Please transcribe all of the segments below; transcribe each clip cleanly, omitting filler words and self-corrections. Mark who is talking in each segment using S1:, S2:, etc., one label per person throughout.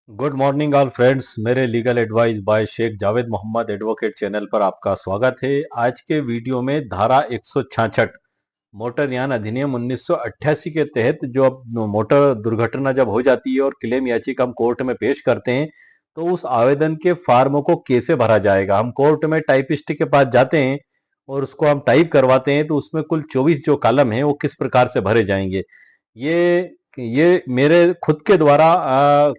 S1: Good morning all friends. मेरे legal advice by Sheikh Javed Mohammad advocate channel पर आपका स्वागत है। आज के वीडियो में धारा 166 मोटर यान अधिनियम 1988 के तहत जो अब मोटर दुर्घटना जब हो जाती है और क्लेम याचिका हम कोर्ट में पेश करते हैं तो उस आवेदन के फॉर्म को कैसे भरा जाएगा। हम कोर्ट में टाइपिस्ट के पास जाते हैं और उसको हम टाइप करवाते हैं तो उसमें कुल 24 जो कॉलम है वो किस प्रकार से भरे जाएंगे, ये मेरे खुद के द्वारा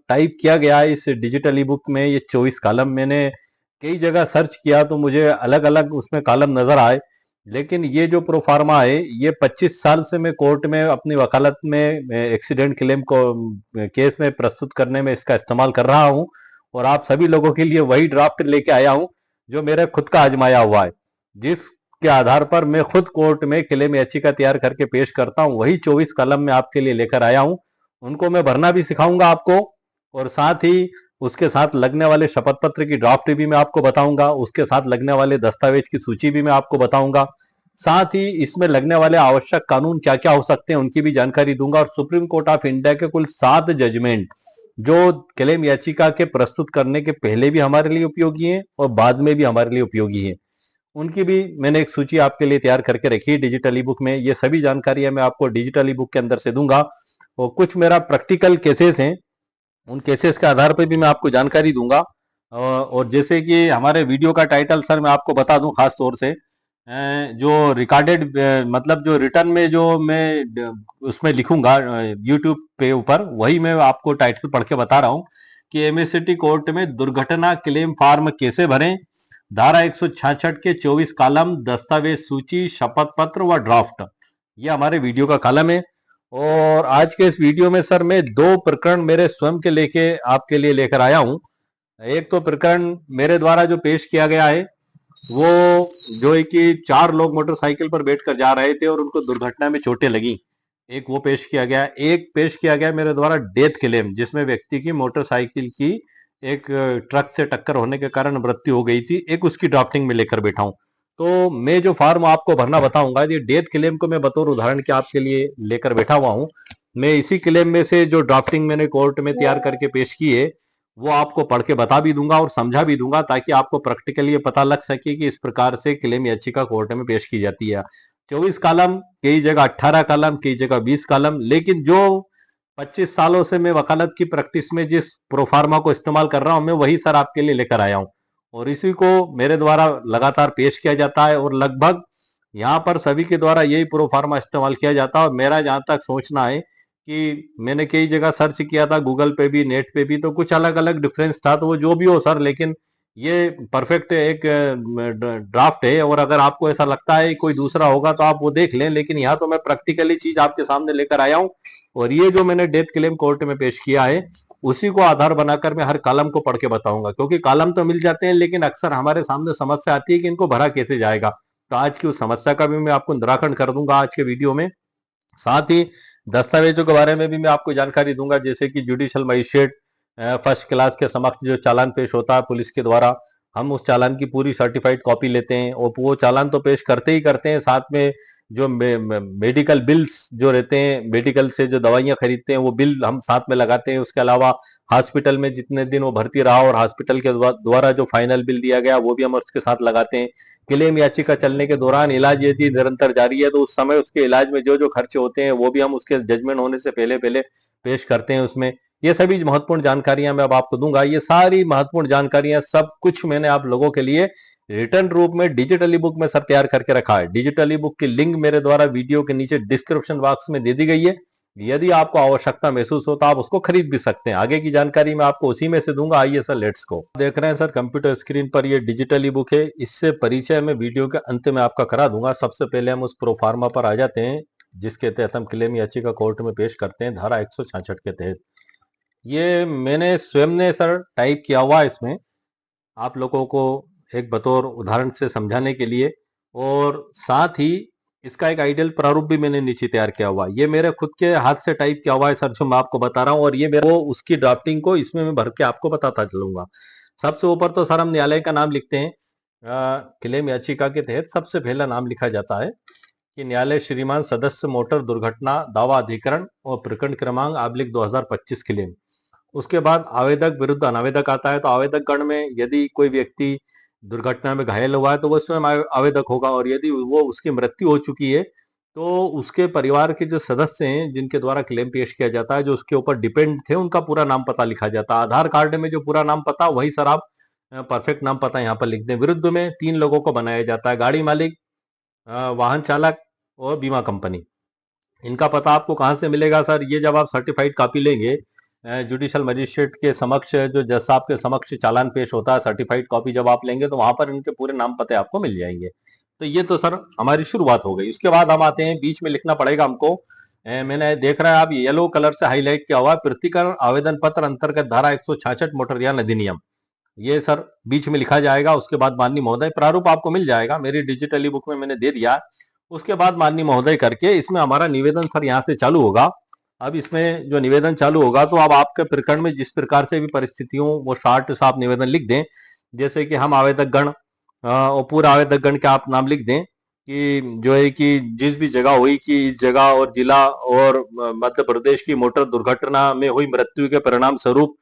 S1: टाइप किया गया है। इस डिजिटल ई बुक में ये 24 कॉलम मैंने कई जगह सर्च किया तो मुझे अलग अलग उसमें कॉलम नजर आए, लेकिन ये जो प्रोफार्मा है ये 25 साल से मैं कोर्ट में अपनी वकालत में एक्सीडेंट क्लेम को केस में प्रस्तुत करने में इसका इस्तेमाल कर रहा हूं और आप सभी लोगों के लिए वही ड्राफ्ट लेके आया हूं जो मेरे खुद का आजमाया हुआ है, जिसके आधार पर मैं खुद कोर्ट में क्लेम याचिका तैयार करके पेश करता हूं। वही 24 कलम मैं आपके लिए लेकर आया हूं, उनको मैं भरना भी सिखाऊंगा आपको और साथ ही उसके साथ लगने वाले शपथ पत्र की ड्राफ्ट भी मैं आपको बताऊंगा, उसके साथ लगने वाले दस्तावेज की सूची भी मैं आपको बताऊंगा। साथ ही इसमें लगने वाले आवश्यक कानून क्या क्या हो सकते हैं उनकी भी जानकारी दूंगा और सुप्रीम कोर्ट ऑफ इंडिया के कुल 7 जजमेंट जो क्लेम याचिका के प्रस्तुत करने के पहले भी हमारे लिए उपयोगी हैं और बाद में भी हमारे लिए उपयोगी हैं, उनकी भी मैंने एक सूची आपके लिए तैयार करके रखी है डिजिटल ई बुक में। ये सभी जानकारियां मैं आपको डिजिटल ई बुक के अंदर से दूंगा और कुछ मेरा प्रैक्टिकल केसेस हैं, उन केसेस के आधार पर भी मैं आपको जानकारी दूंगा। और जैसे कि हमारे वीडियो का टाइटल सर मैं आपको बता दूं खास तौर से, जो रिकॉर्डेड मतलब जो रिटर्न में जो मैं उसमें लिखूंगा यूट्यूब पे ऊपर, वही मैं आपको टाइटल पढ़ के बता रहा हूँ कि एमएससीटी कोर्ट में दुर्घटना क्लेम फॉर्म कैसे भरें। धारा 166 के 24 कॉलम, दस्तावेज सूची, शपथ पत्र व ड्राफ्ट, ये हमारे वीडियो का कॉलम है। और आज के इस वीडियो में सर मैं दो प्रकरण मेरे स्वयं के लेके आपके लिए लेकर आया हूं। एक तो प्रकरण मेरे द्वारा जो पेश किया गया है वो जो है कि 4 लोग मोटरसाइकिल पर बैठकर जा रहे थे और उनको दुर्घटना में चोटें लगी, एक वो पेश किया गया। एक पेश किया गया मेरे द्वारा डेथ क्लेम, जिसमें व्यक्ति की मोटरसाइकिल की एक ट्रक से टक्कर होने के कारण मृत्यु हो गई थी, एक उसकी ड्राफ्टिंग में लेकर बैठा हूं। तो मैं जो फॉर्म आपको भरना बताऊंगा, ये डेथ क्लेम को मैं बतौर उदाहरण के आपके लिए लेकर बैठा हुआ हूं। मैं इसी क्लेम में से जो ड्राफ्टिंग मैंने कोर्ट में तैयार करके पेश की है वो आपको पढ़ के बता भी दूंगा और समझा भी दूंगा, ताकि आपको प्रैक्टिकली ये पता लग सके कि इस प्रकार से क्लेम याचिका कोर्ट में पेश की जाती है। 24 कॉलम, कई जगह 18 कॉलम, कई जगह 20 कॉलम, लेकिन जो 25 सालों से मैं वकालत की प्रैक्टिस में जिस प्रोफार्मा को इस्तेमाल कर रहा हूं मैं वही सर आपके लिए लेकर आया हूं और इसी को मेरे द्वारा लगातार पेश किया जाता है और लगभग यहाँ पर सभी के द्वारा यही प्रोफार्मा इस्तेमाल किया जाता है। और मेरा जहां तक सोचना है कि मैंने कई जगह सर्च किया था, गूगल पे भी नेट पे भी, तो कुछ अलग अलग डिफरेंस था, तो वो जो भी हो सर, लेकिन ये परफेक्ट एक ड्राफ्ट है और अगर आपको ऐसा लगता है कोई दूसरा होगा तो आप वो देख लें, लेकिन यहाँ तो मैं प्रैक्टिकली चीज आपके सामने लेकर आया हूँ और ये जो मैंने डेथ क्लेम कोर्ट में पेश किया है उसी को आधार बनाकर मैं हर कॉलम को पढ़ के बताऊंगा, क्योंकि कॉलम तो मिल जाते हैं लेकिन अक्सर हमारे सामने समस्या आती है कि इनको भरा कैसे जाएगा। तो आज की उस समस्या का भी मैं आपको निराकरण कर दूंगा आज के वीडियो में। साथ ही दस्तावेजों के बारे में भी मैं आपको जानकारी दूंगा, जैसे कि जुडिशियल मजिस्ट्रेट फर्स्ट क्लास के समक्ष जो चालान पेश होता है पुलिस के द्वारा, हम उस चालान की पूरी सर्टिफाइड कॉपी लेते हैं और वो चालान तो पेश करते ही करते हैं, साथ में जो मेडिकल बिल्स जो रहते हैं, मेडिकल से जो दवाइयां खरीदते हैं वो बिल हम साथ में लगाते हैं। उसके अलावा हॉस्पिटल में जितने दिन वो भर्ती रहा और हॉस्पिटल के द्वारा जो फाइनल बिल दिया गया वो भी हम उसके साथ लगाते हैं। क्लेम याचिका चलने के दौरान इलाज यदि निरंतर जारी है तो उस समय उसके इलाज में जो जो खर्चे होते हैं वो भी हम उसके जजमेंट होने से पहले पहले पेश करते हैं उसमें। ये सभी महत्वपूर्ण जानकारियां मैं अब आपको दूंगा। ये सारी महत्वपूर्ण जानकारियां सब कुछ मैंने आप लोगों के लिए रिटर्न रूप में डिजिटल ई बुक में सर तैयार करके रखा है। डिजिटल ई बुक की लिंक मेरे द्वारा वीडियो के नीचे डिस्क्रिप्शन बॉक्स में दे दी गई है, यदि आपको आवश्यकता महसूस हो तो आप उसको खरीद भी सकते हैं। आगे की जानकारी मैं आपको उसी में से दूंगा। आइए सर, लेट्स गो। देख रहे हैं सर कंप्यूटर स्क्रीन पर ये डिजिटल ई बुक है, इससे परिचय मैं वीडियो के अंत में आपका करा दूंगा। सबसे पहले हम उस प्रोफार्मा पर आ जाते हैं जिसके तहत हम क्लेम याचिका कोर्ट में पेश करते हैं धारा 166 के तहत। ये मैंने स्वयं ने सर टाइप किया हुआ है इसमें, आप लोगों को एक बतौर उदाहरण से समझाने के लिए, और साथ ही इसका एक आइडियल प्रारूप भी मैंने नीचे तैयार किया हुआ है। ये मेरे खुद के हाथ से टाइप किया हुआ है सर जो मैं आपको बता रहा हूँ, और ये मेरे को उसकी ड्राफ्टिंग को इसमें मैं भर के आपको बताता चलूंगा। सबसे ऊपर तो सर हम न्यायालय का नाम लिखते हैं। क्लेम याचिका के तहत सबसे पहला नाम लिखा जाता है कि न्यायालय श्रीमान सदस्य मोटर दुर्घटना दावा अधिकरण और प्रकरण क्रमांक /2025 क्लेम। उसके बाद आवेदक विरुद्ध अनावेदक आता है। तो आवेदक गण में यदि कोई व्यक्ति दुर्घटना में घायल हुआ है तो वो स्वयं आवेदक होगा, और यदि वो उसकी मृत्यु हो चुकी है तो उसके परिवार के जो सदस्य हैं जिनके द्वारा क्लेम पेश किया जाता है, जो उसके ऊपर डिपेंड थे, उनका पूरा नाम पता लिखा जाता है। आधार कार्ड में जो पूरा नाम पता वही सर आप परफेक्ट नाम पता यहाँ पर लिख दें। विरुद्ध में 3 लोगों को बनाया जाता है, गाड़ी मालिक, वाहन चालक और बीमा कंपनी। इनका पता आपको कहाँ से मिलेगा सर? ये जब आप सर्टिफाइड कॉपी लेंगे जुडिशियल मजिस्ट्रेट के समक्ष, जो जज साहब के समक्ष चालान पेश होता है, सर्टिफाइड कॉपी जब आप लेंगे तो वहां पर इनके पूरे नाम पते आपको मिल जाएंगे। तो ये तो सर हमारी शुरुआत हो गई। उसके बाद हम आते हैं, बीच में लिखना पड़ेगा हमको। मैंने देख रहा है आप येलो कलर से हाईलाइट किया हुआ है, प्रतीकरण आवेदन पत्र अंतर्गत धारा 166 मोटरयान अधिनियम, ये सर बीच में लिखा जाएगा। उसके बाद माननीय महोदय, प्रारूप आपको मिल जाएगा, मेरी डिजिटली बुक में मैंने दे दिया। उसके बाद माननीय महोदय करके इसमें हमारा निवेदन सर यहाँ से चालू होगा। अब इसमें जो निवेदन चालू होगा तो अब आपके प्रकरण में जिस प्रकार से भी परिस्थितियों वो शॉर्ट से आप निवेदन लिख दें। जैसे कि हम आवेदक गण और पूरा आवेदक गण के आप नाम लिख दें कि जो है कि जिस भी जगह हुई कि इस जगह और जिला और मध्य प्रदेश की मोटर दुर्घटना में हुई मृत्यु के परिणाम स्वरूप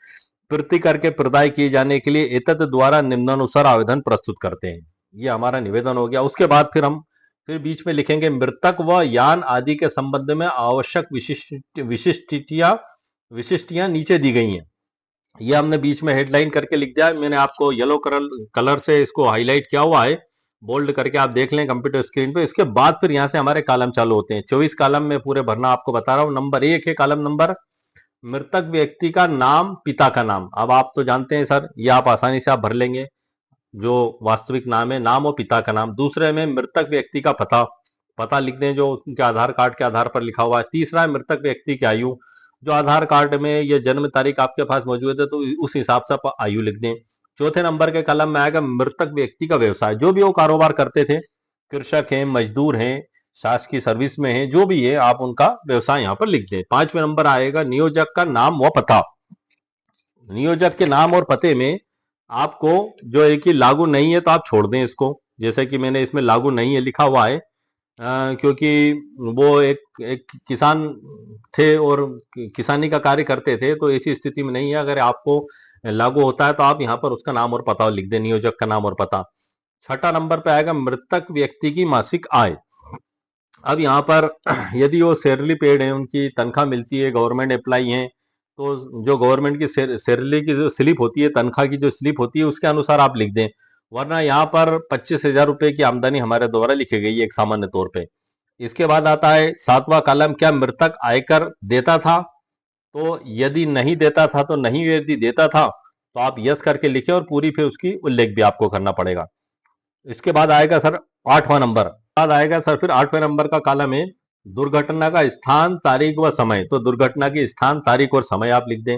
S1: प्रति करके प्रदाय किए जाने के लिए एतत् द्वारा निम्नानुसार आवेदन प्रस्तुत करते हैं। ये हमारा निवेदन हो गया। उसके बाद फिर बीच में लिखेंगे मृतक व यान आदि के संबंध में आवश्यक विशिष्टियां नीचे दी गई हैं। ये हमने बीच में हेडलाइन करके लिख दिया है। मैंने आपको येलो कलर से इसको हाईलाइट किया हुआ है, बोल्ड करके आप देख लें कंप्यूटर स्क्रीन पे। इसके बाद फिर यहाँ से हमारे कॉलम चालू होते हैं। 24 कॉलम में पूरे भरना आपको बता रहा हूँ। नंबर 1 है कॉलम नंबर, मृतक व्यक्ति का नाम, पिता का नाम। अब आप तो जानते हैं सर, ये आप आसानी से आप भर लेंगे, जो वास्तविक नाम है, नाम और पिता का नाम। दूसरे में मृतक व्यक्ति का पता, पता लिख दें जो उनके आधार कार्ड के आधार पर लिखा हुआ है। तीसरा है मृतक व्यक्ति की आयु, जो आधार कार्ड में ये जन्म तारीख आपके पास मौजूद है तो उस हिसाब से आप आयु लिख दें। चौथे नंबर के कलम में आएगा मृतक व्यक्ति का व्यवसाय, जो भी वो कारोबार करते थे, कृषक हैं, मजदूर हैं, शासकीय सर्विस में है, जो भी है आप उनका व्यवसाय यहाँ पर लिख दें। 5वें नंबर आएगा नियोजक का नाम व पता। नियोजक के नाम और पते में आपको जो है कि लागू नहीं है तो आप छोड़ दें इसको, जैसे कि मैंने इसमें लागू नहीं है लिखा हुआ है, क्योंकि वो एक किसान थे और किसानी का कार्य करते थे, तो ऐसी स्थिति में नहीं है। अगर आपको लागू होता है तो आप यहाँ पर उसका नाम और पता लिख दें, नियोजक का नाम और पता। 6ठा नंबर पे आएगा मृतक व्यक्ति की मासिक आय। अब यहाँ पर यदि वो सैलरी पेड है, उनकी तनख्वाह मिलती है, गवर्नमेंट एम्प्लॉई हैं, तो जो गवर्नमेंट की सैलरी की जो स्लिप होती है, तनख्वाह की जो स्लिप होती है, उसके अनुसार आप लिख दें। वरना यहाँ पर 25,000 रुपए की आमदनी हमारे द्वारा लिखी गई है एक सामान्य तौर पे। इसके बाद आता है 7वां कॉलम, क्या मृतक आयकर देता था? तो यदि नहीं देता था तो नहीं, यदि देता था तो आप यस करके लिखे और पूरी फिर उसकी उल्लेख भी आपको करना पड़ेगा। इसके बाद आएगा सर 8वां नंबर, बाद आएगा सर फिर 8वें नंबर का कॉलम है दुर्घटना का स्थान, तारीख व समय। तो दुर्घटना की स्थान, तारीख और समय आप लिख दें।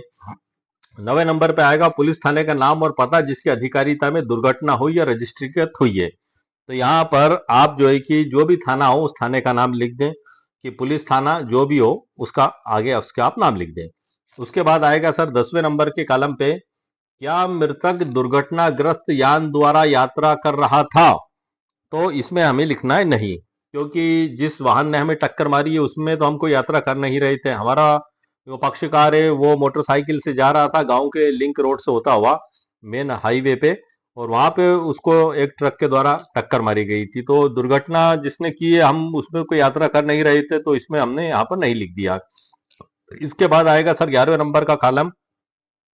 S1: 9वें नंबर पे आएगा पुलिस थाने का नाम और पता जिसकी अधिकारिता में दुर्घटना हुई या रजिस्ट्रीकृत हुई है। तो यहाँ पर आप जो है कि जो भी थाना हो उस थाने का नाम लिख दें, कि पुलिस थाना जो भी हो उसका आगे उसके आप नाम लिख दें। उसके बाद आएगा सर 10वें नंबर के कॉलम पे, क्या मृतक दुर्घटनाग्रस्त यान द्वारा यात्रा कर रहा था? तो इसमें हमें लिखना है नहीं, क्योंकि जिस वाहन ने हमें टक्कर मारी है उसमें तो हम कोई यात्रा कर नहीं रहे थे। हमारा जो पक्षकार है वो मोटरसाइकिल से जा रहा था गांव के लिंक रोड से होता हुआ मेन हाईवे पे, और वहां पे उसको एक ट्रक के द्वारा टक्कर मारी गई थी। तो दुर्घटना जिसने की है, हम उसमें कोई यात्रा कर नहीं रहे थे, तो इसमें हमने यहाँ पर नहीं लिख दिया। इसके बाद आएगा सर 11वें नंबर का कॉलम,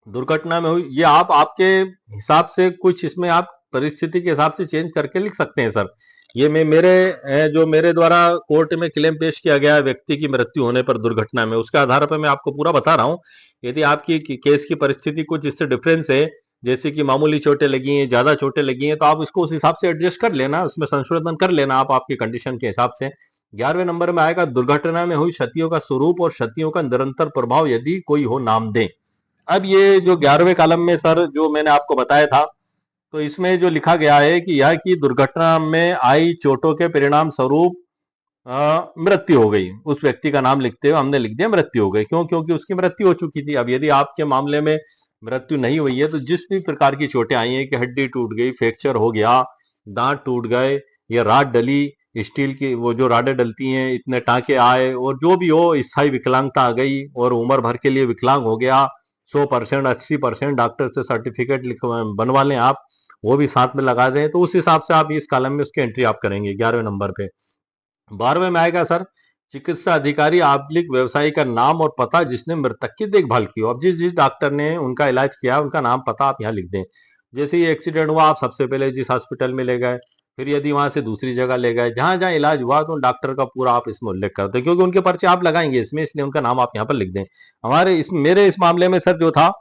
S1: दुर्घटना में हुई। ये आप आपके हिसाब से कुछ इसमें आप परिस्थिति के हिसाब से चेंज करके लिख सकते हैं सर। ये मैं जो मेरे द्वारा कोर्ट में क्लेम पेश किया गया है व्यक्ति की मृत्यु होने पर दुर्घटना में, उसके आधार पर मैं आपको पूरा बता रहा हूँ। यदि आपकी केस की परिस्थिति कुछ इससे डिफरेंस है, जैसे कि मामूली चोटें लगी हैं, ज्यादा चोटें लगी हैं, तो आप इसको उस हिसाब से एडजस्ट कर लेना, उसमें संशोधन कर लेना आप आपकी कंडीशन के हिसाब से। 11वें नंबर में आएगा दुर्घटना में हुई क्षतियों का स्वरूप और क्षतियों का निरंतर प्रभाव यदि कोई हो नाम दें। अब ये जो 11वें कॉलम में सर जो मैंने आपको बताया था, तो इसमें जो लिखा गया है कि यह की दुर्घटना में आई चोटों के परिणाम स्वरूप मृत्यु हो गई, उस व्यक्ति का नाम लिखते हुए हमने लिख दिया मृत्यु हो गई। क्यों? क्योंकि उसकी मृत्यु हो चुकी थी। अब यदि आपके मामले में मृत्यु नहीं हुई है तो जिस भी प्रकार की चोटें आई हैं कि हड्डी टूट गई, फ्रैक्चर हो गया, दांत टूट गए, या राड डली, स्टील की वो जो राडें डलती हैं, इतने टांके आए, और जो भी हो, स्थायी विकलांगता आ गई और उम्र भर के लिए विकलांग हो गया, 100%, 80% डॉक्टर से सर्टिफिकेट बनवा लें आप, वो भी साथ में लगा दें, तो उस हिसाब से आप इस कॉलम में उसकी एंट्री आप करेंगे 11वें नंबर पे। 12वें में आएगा सर चिकित्सा अधिकारी आबलिक व्यवसायी का नाम और पता जिसने मृतक की देखभाल की हो। अब जिस जिस डॉक्टर ने उनका इलाज किया उनका नाम पता आप यहाँ लिख दें। जैसे ही एक्सीडेंट हुआ आप सबसे पहले जिस हॉस्पिटल में ले गए, फिर यदि वहां से दूसरी जगह ले गए, जहां जहां इलाज हुआ तो डॉक्टर का पूरा आप इसमें उल्लेख कर दें, क्योंकि उनके पर्चे आप लगाएंगे इसमें, इसलिए उनका नाम आप यहाँ पर लिख दें। मेरे इस मामले में सर जो था,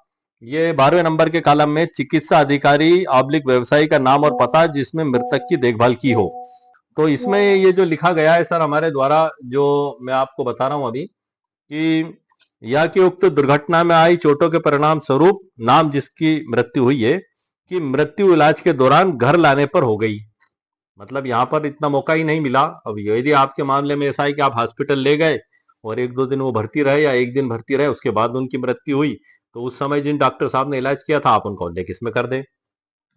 S1: ये 12वें नंबर के कॉलम में चिकित्सा अधिकारी आबलिक व्यवसायी का नाम और पता जिसमें मृतक की देखभाल की हो। तो इसमें ये जो लिखा गया है सर हमारे द्वारा, जो मैं आपको बता रहा हूं अभी, कि या कि उक्त दुर्घटना में आई चोटों के परिणाम स्वरूप नाम जिसकी मृत्यु हुई है कि मृत्यु इलाज के दौरान घर लाने पर हो गई। मतलब यहाँ पर इतना मौका ही नहीं मिला। अब यदि आपके मामले में ऐसा है कि आप हॉस्पिटल ले गए और 1-2 दिन वो भर्ती रहे या 1 दिन भर्ती रहे, उसके बाद उनकी मृत्यु हुई, तो उस समय जिन डॉक्टर साहब ने इलाज किया था आप उनका उल्लेख इसमें कर दें।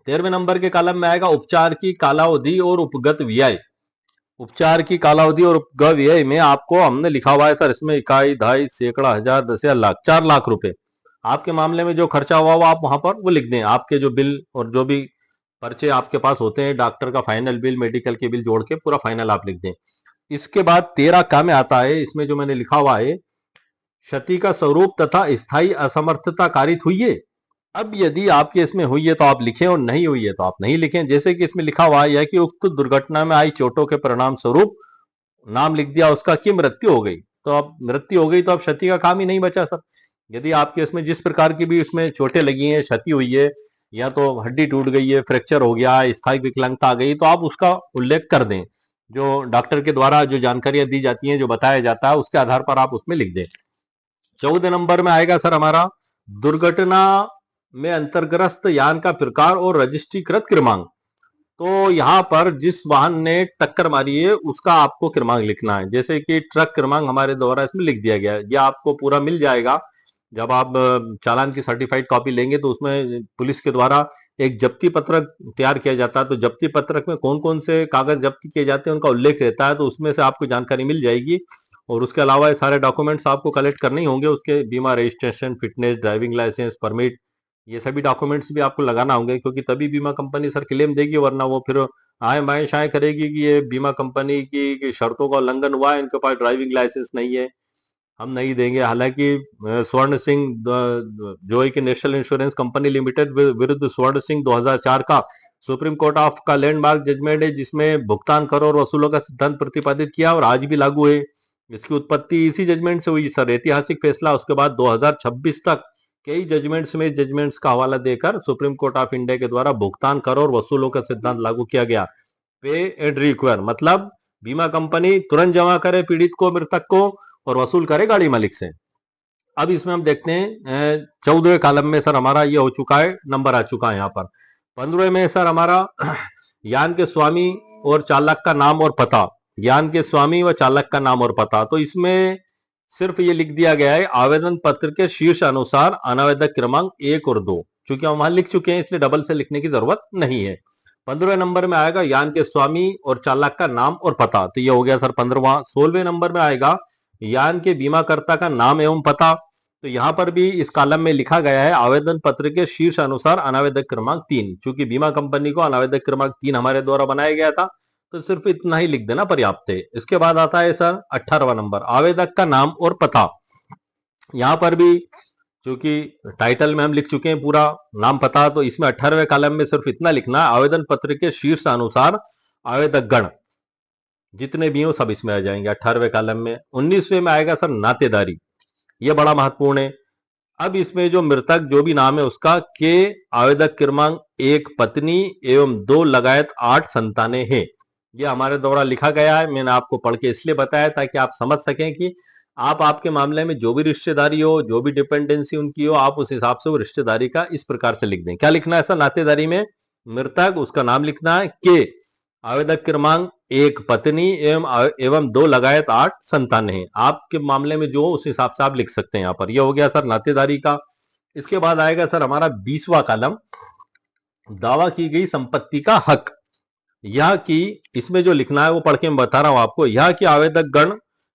S1: 13वें नंबर के कॉलम में आएगा उपचार की कालावधि और उपगत व्यय। उपचार की कालावधि और उपगत व्यय में आपको हमने लिखा हुआ है सर इसमें इकाई, दहाई, सैकड़ा, हजार, 10,000, लाख, 4 लाख रुपए आपके मामले में जो खर्चा हुआ वो आप वहां पर वो लिख दें। आपके जो बिल और जो भी पर्चे आपके पास होते हैं डॉक्टर का फाइनल बिल, मेडिकल के बिल जोड़ के पूरा फाइनल आप लिख दें। इसके बाद 13 का में आता है, इसमें जो मैंने लिखा हुआ है, क्षति का स्वरूप तथा स्थायी असमर्थता कारित हुई है। अब यदि आपके इसमें हुई है तो आप लिखें और नहीं हुई है तो आप नहीं लिखें। जैसे कि इसमें लिखा हुआ है कि उक्त दुर्घटना में आई चोटों के परिणाम स्वरूप नाम लिख दिया उसका कि मृत्यु हो गई, तो अब मृत्यु हो गई तो अब क्षति का काम ही नहीं बचा सर। यदि आपके इसमें जिस प्रकार की भी उसमें चोटें लगी हैं, क्षति हुई है, या तो हड्डी टूट गई है, फ्रैक्चर हो गया, स्थायी विकलांगता आ गई, तो आप उसका उल्लेख कर दें। जो डॉक्टर के द्वारा जो जानकारियां दी जाती हैं, जो बताया जाता है, उसके आधार पर आप उसमें लिख दें। 14 नंबर में आएगा सर हमारा दुर्घटना में अंतर्ग्रस्त यान का प्रकार और रजिस्ट्रीकृत क्रमांक। तो यहाँ पर जिस वाहन ने टक्कर मारी है उसका आपको क्रमांक लिखना है। जैसे कि ट्रक क्रमांक हमारे द्वारा इसमें लिख दिया गया है, यह आपको पूरा मिल जाएगा जब आप चालान की सर्टिफाइड कॉपी लेंगे, तो उसमें पुलिस के द्वारा एक जब्ती पत्रक तैयार किया जाता है। तो जब्ती पत्रक में कौन कौन से कागज जब्त किए जाते हैं उनका उल्लेख रहता है, तो उसमें से आपको जानकारी मिल जाएगी। और उसके अलावा ये सारे डॉक्यूमेंट्स आपको कलेक्ट करने ही होंगे, उसके बीमा registration, fitness, driving licence, permit, ये सभी डॉक्यूमेंट्स भी आपको लगाना होंगे, क्योंकि तभी बीमा कंपनी सर क्लेम देगी, वरना वो फिर आए बाएं शाएं करेगी कि ये बीमा कंपनी की शर्तों का उल्लंघन हुआ है, इनके पास ड्राइविंग लाइसेंस नहीं है, हम नहीं देंगे। हालांकि स्वर्ण सिंह जो है कि नेशनल इंश्योरेंस कंपनी लिमिटेड विरुद्ध स्वर्ण सिंह 2004 का सुप्रीम कोर्ट ऑफ का लैंडमार्क जजमेंट है, जिसमें भुगतान करो और वसूलों का सिद्धांत प्रतिपादित किया और आज भी लागू है। इसकी उत्पत्ति इसी जजमेंट से हुई सर, ऐतिहासिक फैसला। उसके बाद 2026 तक कई जजमेंट्स में जजमेंट्स का हवाला देकर सुप्रीम कोर्ट ऑफ इंडिया के द्वारा भुगतान करो और वसूलों का सिद्धांत लागू किया गया। पे एंड रिक्वायर मतलब बीमा कंपनी तुरंत जमा करे पीड़ित को, मृतक को, और वसूल करे गाड़ी मालिक से। अब इसमें हम देखते हैं 14वें कॉलम में सर हमारा ये हो चुका है, नंबर आ चुका है यहाँ पर। 15वें में सर हमारा यान के स्वामी और चालक का नाम और पता, यान के स्वामी व चालक का नाम और पता। तो इसमें सिर्फ ये लिख दिया गया है आवेदन पत्र के शीर्ष अनुसार अनावेदक क्रमांक 1 और 2, क्योंकि हम वहां लिख चुके हैं इसलिए डबल से लिखने की जरूरत नहीं है। 15वें नंबर में आएगा यान के स्वामी और चालक का नाम और पता, तो ये हो गया सर 15वां। 16वें नंबर में आएगा यान के बीमाकर्ता का नाम एवं पता। तो यहां पर भी इस कॉलम में लिखा गया है आवेदन पत्र के शीर्ष अनुसार अनावेदक क्रमांक 3, क्योंकि बीमा कंपनी को अनावेदक क्रमांक 3 हमारे द्वारा बनाया गया था, तो सिर्फ इतना ही लिख देना पर्याप्त है। इसके बाद आता है सर 18वां नंबर आवेदक का नाम और पता। यहां पर भी क्योंकि टाइटल में हम लिख चुके हैं पूरा नाम पता, तो इसमें 18वें कॉलम में सिर्फ इतना लिखना है आवेदन पत्र के शीर्ष अनुसार आवेदक गण जितने भी हो सब इसमें आ जाएंगे 18वें कॉलम में। 19वें में आएगा सर नातेदारी, ये बड़ा महत्वपूर्ण है। अब इसमें जो मृतक जो भी नाम है उसका के आवेदक क्रमांक 1 पत्नी एवं 2 लगायत 8 संतानें हैं, ये हमारे द्वारा लिखा गया है। मैंने आपको पढ़ के इसलिए बताया ताकि आप समझ सकें कि आप आपके मामले में जो भी रिश्तेदारी हो, जो भी डिपेंडेंसी उनकी हो, आप उस हिसाब से वो रिश्तेदारी का इस प्रकार से लिख दें। क्या लिखना है सर नातेदारी में? मृतक उसका नाम लिखना है, के आवेदक क्रमांक 1 पत्नी एवं 2 लगायत 8 संतान है। आपके मामले में जो उस हिसाब से आप लिख सकते हैं यहाँ पर। यह हो गया सर नातेदारी का। इसके बाद आएगा सर हमारा 20वां कॉलम दावा की गई संपत्ति का हक। यह की इसमें जो लिखना है वो पढ़ के मैं बता रहा हूं आपको। यह कि आवेदक गण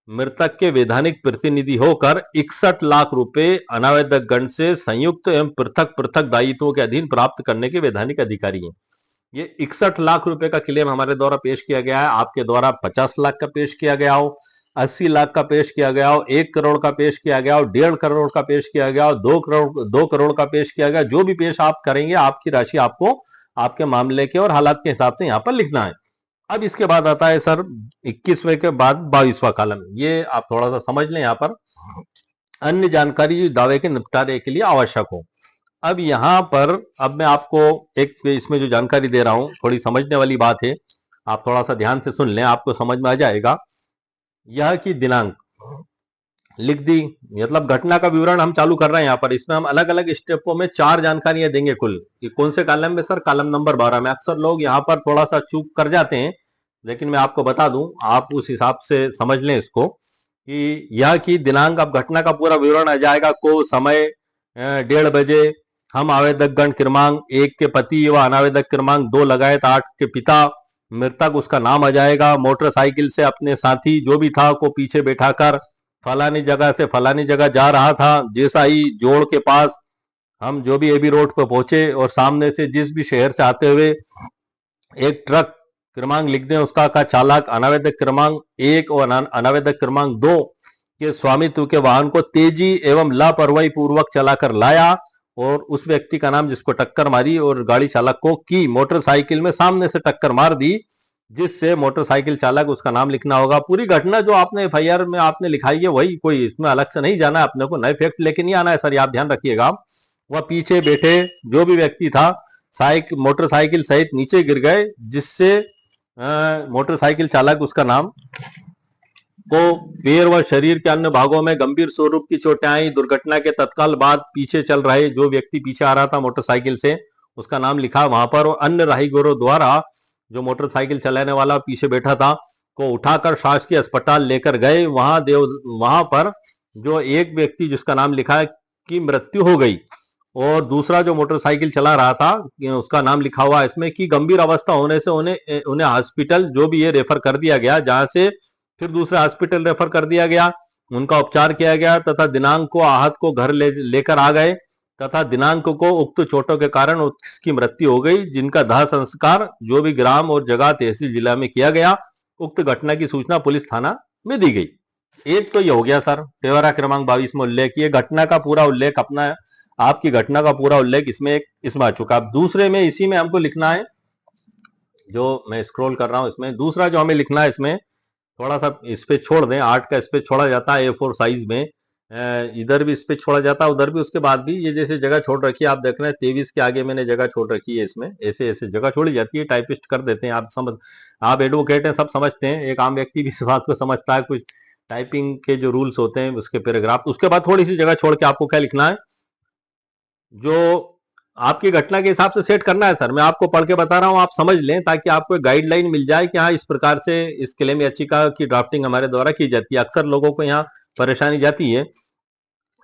S1: मृतक के वैधानिक प्रतिनिधि होकर 61 लाख रुपए अनावेदक गण से संयुक्त एवं पृथक पृथक दायित्वों के अधीन प्राप्त करने के वैधानिक अधिकारी हैं। ये 61 लाख रुपए का क्लेम हमारे द्वारा पेश किया गया है। आपके द्वारा 50 लाख का पेश किया गया हो, 80 लाख का पेश किया गया हो, 1 करोड़ का पेश किया गया हो, 1.5 करोड़ का पेश किया गया हो, 2 करोड़ का पेश किया गया, जो भी पेश आप करेंगे आपकी राशि आपको आपके मामले के और हालात के हिसाब से यहाँ पर लिखना है। अब इसके बाद आता है सर 21वें के बाद 22वां कॉलम। ये आप थोड़ा सा समझ लें यहाँ पर, अन्य जानकारी जो दावे के निपटारे के लिए आवश्यक हो। अब यहाँ पर अब मैं आपको एक इसमें जो जानकारी दे रहा हूं थोड़ी समझने वाली बात है, आप थोड़ा सा ध्यान से सुन लें, आपको समझ में आ जाएगा। यह कि दिनांक लिख दी, मतलब घटना का विवरण हम चालू कर रहे हैं यहाँ पर। इसमें हम अलग अलग स्टेपों में 4 जानकारियां देंगे कुल। ये कौन से कॉलम में सर? कॉलम नंबर 12 में। अक्सर लोग यहाँ पर थोड़ा सा चूक कर जाते हैं, लेकिन मैं आपको बता दूं, आप उस हिसाब से समझ लें इसको कि यह कि दिनांक, अब घटना का पूरा विवरण आ जाएगा। को समय 1:30 बजे हम आवेदक गण क्रमांक 1 के पति व अनावेदक क्रमांक 2 लगायत 8 के पिता, मृतक उसका नाम आ जाएगा, मोटरसाइकिल से अपने साथी जो भी था को पीछे बैठाकर फलानी जगह से फलानी जगह जा रहा था। जैसा ही जोड़ के पास हम जो भी एबी रोड पर पहुंचे और सामने से जिस भी शहर से आते हुए एक ट्रक क्रमांक लिख दें उसका का चालक अनावेदक क्रमांक 1 और अनावेदक क्रमांक 2 के स्वामित्व के वाहन को तेजी एवं लापरवाही पूर्वक चलाकर लाया और उस व्यक्ति का नाम जिसको टक्कर मारी और गाड़ी चालक को की मोटरसाइकिल में सामने से टक्कर मार दी, जिससे मोटरसाइकिल चालक उसका नाम लिखना होगा। पूरी घटना जो आपने एफआईआर में आपने लिखाई है वही, कोई इसमें अलग से नहीं जाना है अपने को, नए फैक्ट लेके नहीं आना है सर, आप ध्यान रखिएगा। वह पीछे बैठे जो भी व्यक्ति था मोटरसाइकिल सहित नीचे गिर गए, जिससे मोटरसाइकिल चालक उसका नाम को पैर व शरीर के अन्य भागों में गंभीर स्वरूप की चोटें आई। दुर्घटना के तत्काल बाद पीछे चल रहे जो व्यक्ति पीछे आ रहा था मोटरसाइकिल से उसका नाम लिखा वहां पर, और अन्य राहगीरों द्वारा जो मोटरसाइकिल चलाने वाला पीछे बैठा था को उठाकर शासकीय अस्पताल लेकर गए। वहां पर जो एक व्यक्ति जिसका नाम लिखा है की मृत्यु हो गई और दूसरा जो मोटरसाइकिल चला रहा था उसका नाम लिखा हुआ इसमें कि गंभीर अवस्था होने से उन्हें हॉस्पिटल जो भी ये रेफर कर दिया गया, जहां से फिर दूसरे हॉस्पिटल रेफर कर दिया गया, उनका उपचार किया गया तथा दिनांक को आहत को घर लेकर आ गए तथा दिनांक को उक्त चोटों के कारण उसकी मृत्यु हो गई, जिनका दाह संस्कार जो भी ग्राम और जगह तहसील जिला में किया गया। उक्त घटना की सूचना पुलिस थाना में दी गई। एक तो ये हो गया सर पेवरा क्रमांक 22 में उल्लेख, ये घटना का पूरा उल्लेख अपना आपकी घटना का पूरा उल्लेख इसमें आ चुका। अब दूसरे में इसी में हमको लिखना है, जो मैं स्क्रॉल कर रहा हूं इसमें दूसरा जो हमें लिखना है, इसमें थोड़ा सा इस पे छोड़ दें, 8 का इस पे छोड़ा जाता है A4 साइज में, इधर भी इस पे छोड़ा जाता है उधर भी, उसके बाद भी ये जैसे जगह छोड़ रखी है आप देख रहे हैं 23 के आगे मैंने जगह छोड़ रखी है, इसमें ऐसे ऐसे जगह छोड़ी जाती है, टाइपिस्ट कर देते हैं। आप एडवोकेट हैं सब समझते हैं, एक आम व्यक्ति भी इस बात को समझता है, कुछ टाइपिंग के जो रूल्स होते हैं उसके पैराग्राफ। उसके बाद थोड़ी सी जगह छोड़ के आपको क्या लिखना है, जो आपकी घटना के हिसाब से सेट करना है सर, मैं आपको पढ़ के बता रहा हूं, आप समझ लें ताकि आपको एक गाइडलाइन मिल जाए कि हाँ इस प्रकार से इस क्लेम याचिका की ड्राफ्टिंग हमारे द्वारा की जाती है। अक्सर लोगों को यहाँ परेशानी जाती है।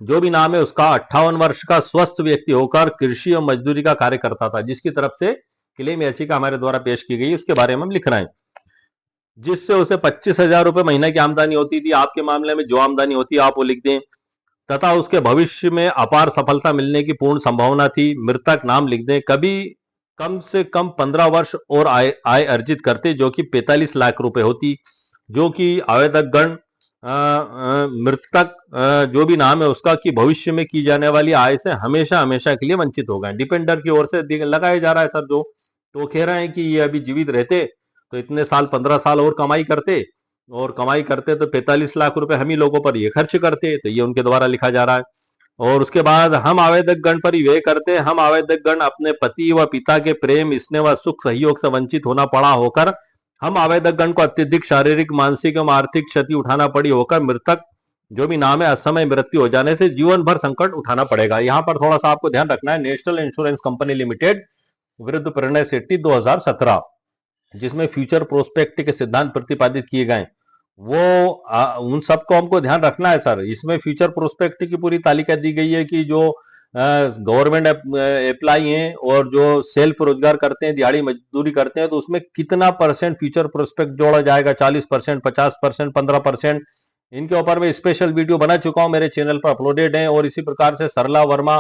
S1: जो भी नाम है उसका 58 वर्ष का स्वस्थ व्यक्ति होकर कृषि और मजदूरी का कार्य करता था, जिसकी तरफ से क्लेम याचिका हमारे द्वारा पेश की गई उसके बारे में हम लिख रहे हैं, जिससे उसे 25,000 रुपए महीने की आमदनी होती थी। आपके मामले में जो आमदनी होती है आप वो लिख दें, तथा उसके भविष्य में अपार सफलता मिलने की पूर्ण संभावना थी। मृतक नाम लिख दें, कभी कम से कम 15 वर्ष और आय अर्जित करते, जो कि 45 लाख रुपए होती, जो कि आवेदक गण मृतक जो भी नाम है उसका कि भविष्य में की जाने वाली आय से हमेशा हमेशा के लिए वंचित हो गए। डिपेंडर की ओर से लगाया जा रहा है सर, जो तो कह रहे हैं कि ये अभी जीवित रहते तो इतने साल 15 साल और कमाई करते, और कमाई करते तो 45 लाख रुपए हम ही लोगों पर ये खर्च करते, तो ये उनके द्वारा लिखा जा रहा है। और उसके बाद हम आवेदक गण पर व्यय करते, हम आवेदक गण अपने पति व पिता के प्रेम स्नेह व सुख सहयोग से वंचित होना पड़ा होकर, हम आवेदक गण को अत्यधिक शारीरिक मानसिक एवं आर्थिक क्षति उठाना पड़ी होकर मृतक जो भी नाम है असमय मृत्यु हो जाने से जीवन भर संकट उठाना पड़ेगा। यहाँ पर थोड़ा सा आपको ध्यान रखना है, नेशनल इंश्योरेंस कंपनी लिमिटेड विरुद्ध प्रणय सेट्टी 2017 जिसमें फ्यूचर प्रोस्पेक्ट के सिद्धांत प्रतिपादित किए गए, वो उन सबको हमको ध्यान रखना है सर। इसमें फ्यूचर प्रोस्पेक्ट की पूरी तालिका दी गई है कि जो गवर्नमेंट एम्प्लॉई हैं और जो सेल्फ रोजगार करते हैं, दिहाड़ी मजदूरी करते हैं, तो उसमें कितना परसेंट फ्यूचर प्रोस्पेक्ट जोड़ा जाएगा, 40%, 50%, 15%, इनके ऊपर मैं स्पेशल वीडियो बना चुका हूं, मेरे चैनल पर अपलोडेड है। और इसी प्रकार से सरला वर्मा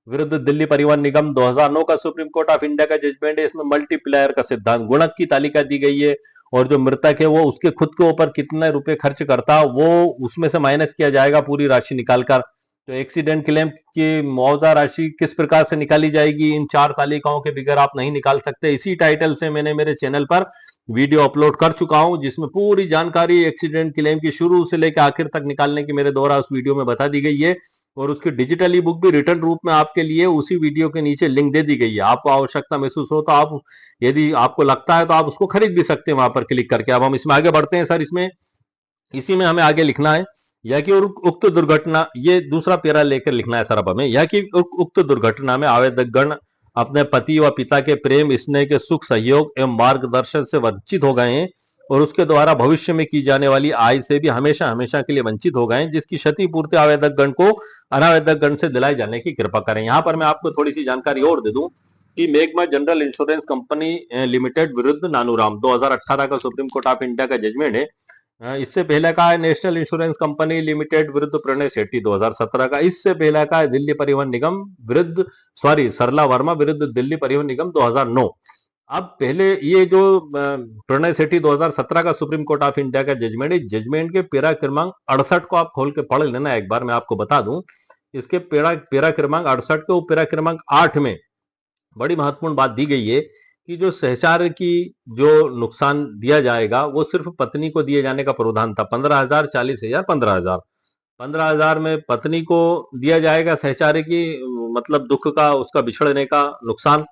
S1: विरुद्ध दिल्ली परिवहन निगम 2009 का सुप्रीम कोर्ट ऑफ इंडिया का जजमेंट है। इसमें मल्टीप्लायर का सिद्धांत, गुणक की तालिका दी गई है और जो मृतक है वो उसके खुद के ऊपर कितने रुपए खर्च करता वो उसमें से माइनस किया जाएगा पूरी राशि निकालकर। तो एक्सीडेंट क्लेम की मुआवजा राशि किस प्रकार से निकाली जाएगी, इन 4 तालिकाओं के बगैर आप नहीं निकाल सकते। इसी टाइटल से मैंने मेरे चैनल पर वीडियो अपलोड कर चुका हूं, जिसमें पूरी जानकारी एक्सीडेंट क्लेम की शुरू से लेकर आखिर तक निकालने की मेरे द्वारा उस वीडियो में बता दी गई है। और उसकी डिजिटल ई बुक भी रिटर्न रूप में आपके लिए उसी वीडियो के नीचे लिंक दे दी गई है। आपको आवश्यकता महसूस हो तो आप, यदि आपको लगता है तो आप उसको खरीद भी सकते हैं वहां पर क्लिक करके। अब हम इसमें आगे बढ़ते हैं सर। इसमें इसी में हमें आगे लिखना है यह कि उक्त दुर्घटना, ये दूसरा पैरा लेकर लिखना है सर अब हमें, यह कि उक्त दुर्घटना में आवेदकगण अपने पति व पिता के प्रेम स्नेह के सुख सहयोग एवं मार्गदर्शन से वंचित हो गए हैं और उसके द्वारा भविष्य में की जाने वाली आय से भी हमेशा हमेशा के लिए वंचित हो गए हैं, जिसकी क्षतिपूर्ति आवेदकगण को अनावेदकगण से दिलाई जाने की कृपा करें। यहाँ पर मैं आपको थोड़ी सी जानकारी और दे दूं कि मेघमा जनरल इंश्योरेंस कंपनी लिमिटेड विरुद्ध नानूराम 2018 का सुप्रीम कोर्ट ऑफ इंडिया का जजमेंट है। इससे पहले का है नेशनल इंश्योरेंस कंपनी लिमिटेड विरुद्ध प्रणय सेठी 2017 का। इससे पहले का है दिल्ली परिवहन निगम विरुद्ध, सरला वर्मा विरुद्ध दिल्ली परिवहन निगम 2009। अब पहले ये जो प्रणय सेठी 2017 का सुप्रीम कोर्ट ऑफ इंडिया का जजमेंट है, जजमेंट के पेरा क्रमांक 68 को आप खोल के पढ़ लेना एक बार, मैं आपको बता दूं। इसके पेरा क्रमांक 68 के पेरा क्रमांक 8 में बड़ी महत्वपूर्ण बात दी गई है कि जो सहचार की जो नुकसान दिया जाएगा वो सिर्फ पत्नी को दिए जाने का प्रावधान था। 15,000, 40,000, 15,000। 15,000 में पत्नी को दिया जाएगा सहचारी की, मतलब दुख का, उसका बिछड़ने का नुकसान।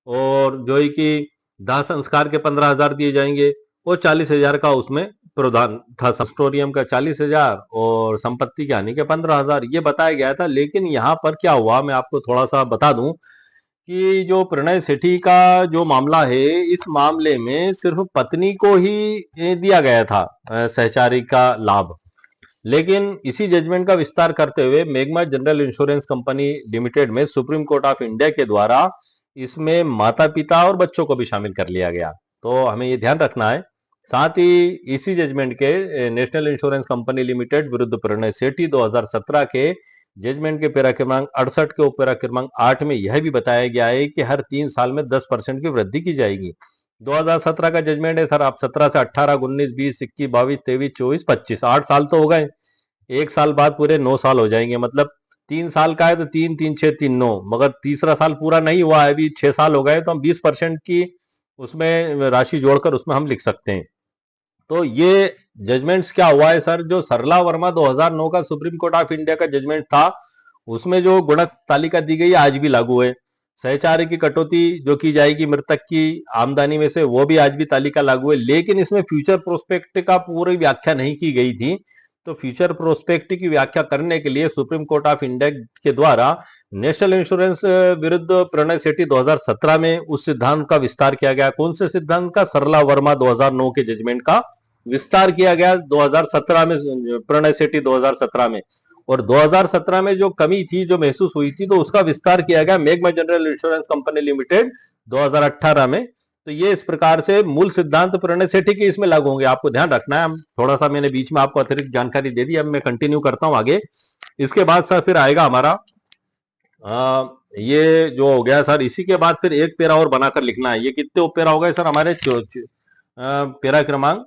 S1: और जो है कि दाह संस्कार के 15,000 दिए जाएंगे और 40,000 का उसमें प्रावधान था। संस्टोरियम का 40,000 और संपत्ति की हानि के 15,000 ये बताया गया था। लेकिन यहाँ पर क्या हुआ, मैं आपको थोड़ा सा बता दूं कि जो प्रणय सेठी का जो मामला है, इस मामले में सिर्फ पत्नी को ही दिया गया था सहचारी का लाभ। लेकिन इसी जजमेंट का विस्तार करते हुए मेघमा जनरल इंश्योरेंस कंपनी लिमिटेड में सुप्रीम कोर्ट ऑफ इंडिया के द्वारा इसमें माता पिता और बच्चों को भी शामिल कर लिया गया। तो हमें ये ध्यान रखना है। साथ ही इसी जजमेंट के नेशनल इंश्योरेंस कंपनी लिमिटेड विरुद्ध प्रणय सेठी 2017 के जजमेंट के पैरा क्रमांक 68 के उपपैरा क्रमांक 8 में यह भी बताया गया है कि हर 3 साल में 10% की वृद्धि की जाएगी। 2017 का जजमेंट है सर। आप 17 से 18, 19, 20, 21, 22, 23, 24, 25, 8 साल तो हो गए। एक साल बाद पूरे 9 साल हो जाएंगे। मतलब 3 साल का है तो 3, 3, 6, 3, 9, मगर तीसरा साल पूरा नहीं हुआ है, अभी 6 साल हो गए, तो हम 20% की उसमें राशि जोड़कर उसमें हम लिख सकते हैं। तो ये जजमेंट्स क्या हुआ है सर, जो सरला वर्मा 2009 का सुप्रीम कोर्ट ऑफ इंडिया का जजमेंट था, उसमें जो गुणक तालिका दी गई है आज भी लागू है। सहचार्य की कटौती जो की जाएगी मृतक की आमदनी में से, वो भी आज भी तालिका लागू है। लेकिन इसमें फ्यूचर प्रोस्पेक्ट का पूरी व्याख्या नहीं की गई थी। तो फ्यूचर प्रोस्पेक्ट की व्याख्या करने के लिए सुप्रीम कोर्ट ऑफ इंडिया के द्वारा नेशनल इंश्योरेंस विरुद्ध प्रणय सेठी 2017 में उस सिद्धांत का विस्तार किया गया। कौन से सिद्धांत का? सरला वर्मा 2009 के जजमेंट का विस्तार किया गया 2017 में, प्रणय सेठी 2017 में। और 2017 में जो कमी थी, जो महसूस हुई थी, तो उसका विस्तार किया गया मेघमा जनरल इंश्योरेंस कंपनी लिमिटेड 2018 में। तो ये इस प्रकार से मूल सिद्धांत प्रणय सेठी के इसमें लागू होंगे, आपको ध्यान रखना है। थोड़ा सा मैंने बीच में आपको अतिरिक्त जानकारी दे दी, अब मैं कंटिन्यू करता हूं आगे। इसके बाद सर फिर आएगा हमारा ये जो हो गया सर, इसी के बाद फिर एक पेरा और बनाकर लिखना है। ये कितने पेरा हो गए सर हमारे? पेरा क्रमांक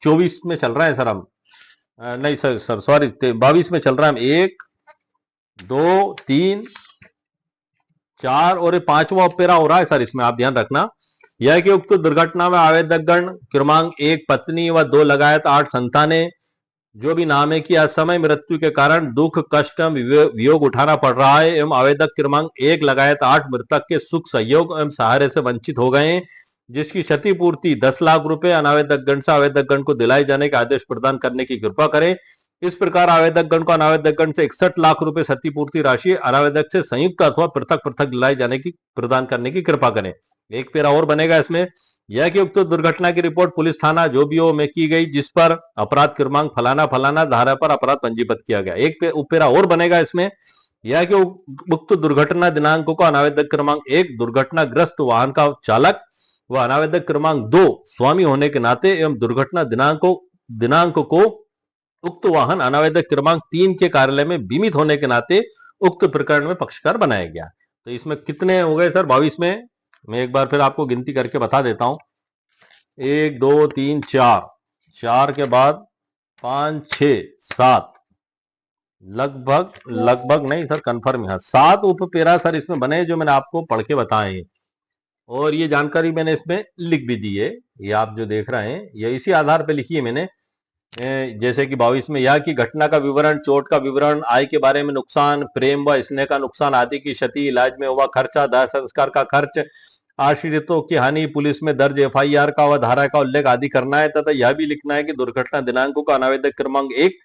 S1: 24 में चल रहा है सर हम, नहीं सर सॉरी 22 में चल रहा है हम। 1, 2, 3, 4 और 5वां पेरा हो रहा है सर इसमें, आप ध्यान रखना। यह कि उक्त दुर्घटना में आवेदकगण क्रमांक 1 पत्नी व 2 लगायत 8 संतानें जो भी नाम है कि असमय मृत्यु के कारण दुख कष्ट वियोग उठाना पड़ रहा है, एवं आवेदक क्रमांक 1 लगायत 8 मृतक के सुख सहयोग एवं सहारे से वंचित हो गए, जिसकी क्षतिपूर्ति 10 लाख रुपए अनावेदकगण से आवेदकगण को दिलाए जाने का आदेश प्रदान करने की कृपा करें। इस प्रकार आवेदकगण को अनावेदकगण से 61 लाख रुपए क्षतिपूर्ति राशि अनावेदक से संयुक्त अथवा पृथक पृथक दिलाए जाने की प्रदान करने की कृपा करें। एक पेरा और बनेगा इसमें। यह कि उक्त दुर्घटना की रिपोर्ट पुलिस थाना जो भी हो में की गई, जिस पर अपराध क्रमांक फलाना फलाना धारा पर अपराध पंजीबद्ध किया गया। एक उपपेरा और बनेगा इसमें। यह कि उक्त दुर्घटना दिनांक को अनावेदक क्रमांक 1 दुर्घटनाग्रस्त वाहन का चालक व अनावेदक क्रमांक 2 स्वामी होने के नाते एवं दुर्घटना दिनांक को उक्त वाहन अनावेदक क्रमांक 3 के कार्यालय में बीमित होने के नाते उक्त प्रकरण में पक्षकार बनाया गया। तो इसमें कितने हो गए सर? 22 में। मैं एक बार फिर आपको गिनती करके बता देता हूं। 1 2 3 4, 4 के बाद 5 6 7, लगभग लगभग नहीं सर, कंफर्म है 7 उपपेरा सर इसमें बने, जो मैंने आपको पढ़ के बताए हैं। और ये जानकारी मैंने इसमें लिख भी दी है। ये आप जो देख रहे हैं ये इसी आधार पे लिखी है मैंने। जैसे कि 22 में यह कि घटना का विवरण, चोट का विवरण, आय के बारे में नुकसान, प्रेम व स्नेह का नुकसान आदि की क्षति, इलाज में हुआ खर्चा, दाह संस्कार का खर्च, आश्रितों की हानि, पुलिस में दर्ज एफआईआर का व धारा का उल्लेख आदि करना है तथा यह भी लिखना है कि दुर्घटना दिनांकों का अनावेदक क्रमांक 1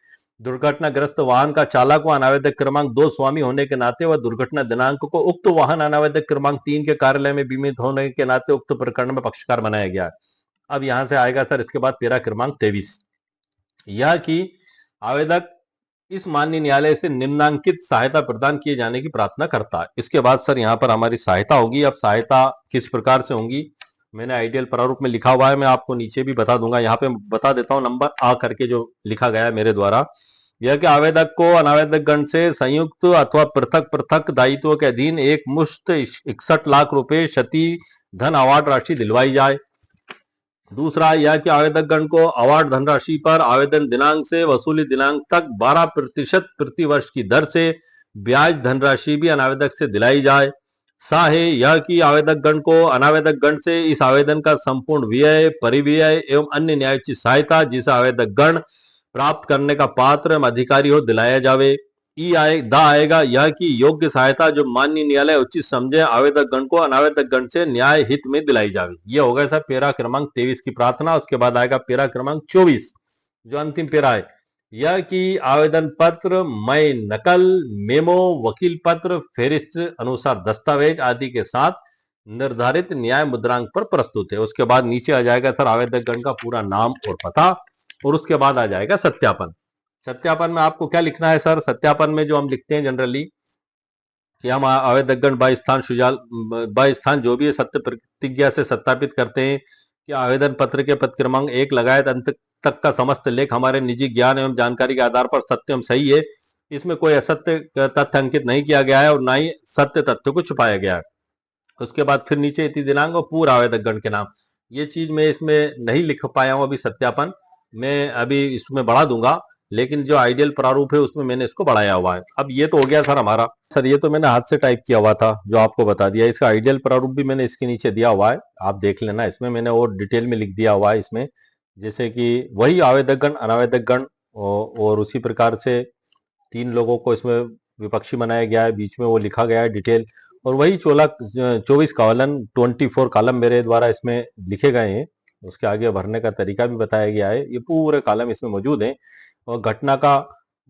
S1: दुर्घटनाग्रस्त वाहन का चालक व अनावेदक क्रमांक 2 स्वामी होने के नाते व दुर्घटना दिनांक को उक्त वाहन अनावेदक क्रमांक 3 के कार्यालय में बीमित होने के नाते उक्त प्रकरण में पक्षकार बनाया गया। अब यहां से आएगा सर इसके बाद पेरा क्रमांक 23, यह कि आवेदक इस माननीय न्यायालय से निम्नांकित सहायता प्रदान किए जाने की प्रार्थना करता है। इसके बाद सर यहाँ पर हमारी सहायता होगी। अब सहायता किस प्रकार से होगी मैंने आइडियल प्रारूप में लिखा हुआ है, मैं आपको नीचे भी बता दूंगा। यहाँ पे बता देता हूँ नंबर आ करके जो लिखा गया है मेरे द्वारा, यह कि आवेदक को अनावेदक गण से संयुक्त अथवा पृथक पृथक दायित्व के अधीन एक मुश्त 61 लाख रुपए क्षति धन अवार्ड राशि दिलवाई जाए। दूसरा यह कि आवेदक गण को अवार्ड धनराशि पर आवेदन दिनांक से वसूली दिनांक तक 12% प्रति वर्ष की दर से ब्याज धनराशि भी अनावेदक से दिलाई जाए। सा है यह कि आवेदक गण को अनावेदक गण से इस आवेदन का संपूर्ण व्यय, परिव्यय एवं अन्य न्यायोचित सहायता जिसे आवेदक गण प्राप्त करने का पात्र एवं अधिकारी हो दिलाया जावे। आएगा यह कि योग्य सहायता जो माननीय न्यायालय उचित समझे आवेदक गण को अनावेदक गण से न्याय हित में दिलाई जावे। ये हो गया सर पेरा क्रमांक 23 की प्रार्थना। उसके बाद आएगा पेरा क्रमांक 24, जो अंतिम पेरा है, यह कि आवेदन पत्र, मय नकल, मेमो, वकील पत्र, फेरिस्त अनुसार दस्तावेज आदि के साथ निर्धारित न्याय मुद्रांक पर प्रस्तुत है। उसके बाद नीचे आ जाएगा सर आवेदक गण का पूरा नाम और पता, और उसके बाद आ जाएगा सत्यापन। सत्यापन में आपको क्या लिखना है सर? सत्यापन में जो हम लिखते हैं जनरली कि हम आवेदक गण बाई स्थान जो भी है सत्य प्रतिज्ञा से सत्यापित करते हैं कि आवेदन पत्र के पद क्रमांक 1 लगायत अंत तक का समस्त लेख हमारे निजी ज्ञान एवं जानकारी के आधार पर सत्य एवं सही है। इसमें कोई असत्य तथ्य अंकित नहीं किया गया है और ना ही सत्य तथ्य को छुपाया गया है। उसके बाद फिर नीचे इति दिनांक और पूर्व आवेदक गण के नाम। ये चीज मैं इसमें नहीं लिख पाया हूं अभी, सत्यापन मैं अभी इसमें बढ़ा दूंगा, लेकिन जो आइडियल प्रारूप है उसमें मैंने इसको बढ़ाया हुआ है। अब ये तो हो गया सर हमारा। सर ये तो मैंने हाथ से टाइप किया हुआ था जो आपको बता दिया। इसका आइडियल प्रारूप भी मैंने इसके नीचे दिया हुआ है, आप देख लेना। इसमें मैंने और डिटेल में लिख दिया हुआ है इसमें, जैसे कि वही आवेदक गण, अनावेदक गण और उसी प्रकार से 3 लोगों को इसमें विपक्षी बनाया गया है, बीच में वो लिखा गया है डिटेल। और वही 24 कॉलम 24 कॉलम मेरे द्वारा इसमें लिखे गए हैं। उसके आगे भरने का तरीका भी बताया गया है। ये पूरे कॉलम इसमें मौजूद हैं। और घटना का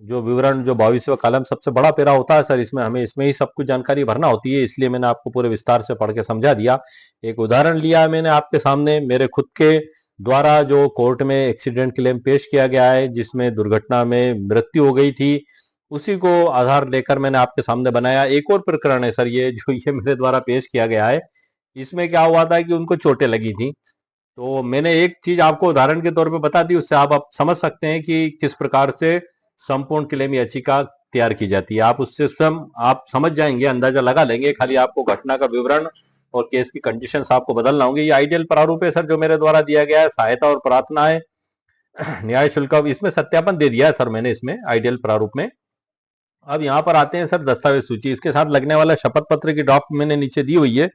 S1: जो विवरण, जो 22वां कॉलम सबसे बड़ा पेरा होता है सर, इसमें हमें इसमें ही सब कुछ जानकारी भरना होती है, इसलिए मैंने आपको पूरे विस्तार से पढ़ के समझा दिया। एक उदाहरण लिया है मैंने आपके सामने, मेरे खुद के द्वारा जो कोर्ट में एक्सीडेंट क्लेम पेश किया गया है जिसमें दुर्घटना में मृत्यु हो गई थी, उसी को आधार लेकर मैंने आपके सामने बनाया। एक और प्रकरण है सर ये जो ये मेरे द्वारा पेश किया गया है। इसमें क्या हुआ था कि उनको चोटें लगी थी, तो मैंने एक चीज आपको उदाहरण के तौर पे बता दी, उससे आप समझ सकते हैं कि किस प्रकार से संपूर्ण क्लेम याचिका तैयार की जाती है। आप उससे स्वयं आप समझ जाएंगे, अंदाजा लगा लेंगे। खाली आपको घटना का विवरण और केस की कंडीशंस आपको बदलना होंगे। ये आइडियल प्रारूप है सर जो मेरे द्वारा दिया गया है। सहायता और प्रार्थना है, न्याय शुल्क, इसमें सत्यापन दे दिया है सर मैंने इसमें आइडियल प्रारूप में। अब यहाँ पर आते हैं सर दस्तावेज सूची। इसके साथ लगने वाला शपथ पत्र की ड्राफ्ट मैंने नीचे दी हुई है,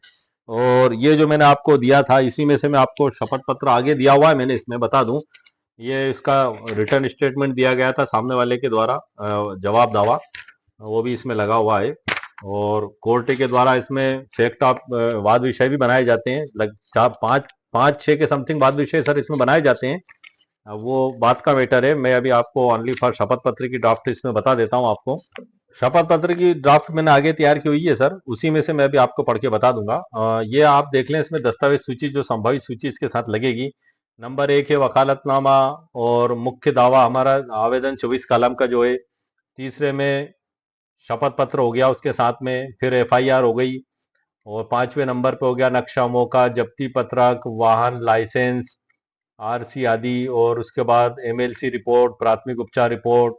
S1: और ये जो मैंने आपको दिया था इसी में से मैं आपको शपथ पत्र आगे दिया हुआ है। मैंने इसमें बता दूं, ये इसका रिटर्न स्टेटमेंट दिया गया था सामने वाले के द्वारा, जवाब दावा वो भी इसमें लगा हुआ है। और कोर्ट के द्वारा इसमें फैक्ट ऑफ वाद विषय भी बनाए जाते हैं, पाँच छः के समथिंग वाद विषय सर इसमें बनाए जाते हैं। अब वो बात का मैटर है। मैं अभी आपको ओनली फॉर शपथ पत्र की ड्राफ्ट इसमें बता देता हूँ आपको। शपथ पत्र की ड्राफ्ट मैंने आगे तैयार की हुई है सर, उसी में से मैं भी आपको पढ़ के बता दूंगा। ये आप देख लें, इसमें दस्तावेज सूची जो संभावित सूची इसके साथ लगेगी। नंबर 1 है वकालतनामा और मुख्य दावा, हमारा आवेदन 24 कॉलम का जो है। तीसरे में शपथ पत्र हो गया, उसके साथ में फिर एफआईआर हो गई। और 5वें नंबर पे हो गया नक्शा मौका, जब्ती पत्रक, वाहन लाइसेंस आरसी आदि, और उसके बाद एमएलसी रिपोर्ट, प्राथमिक उपचार रिपोर्ट।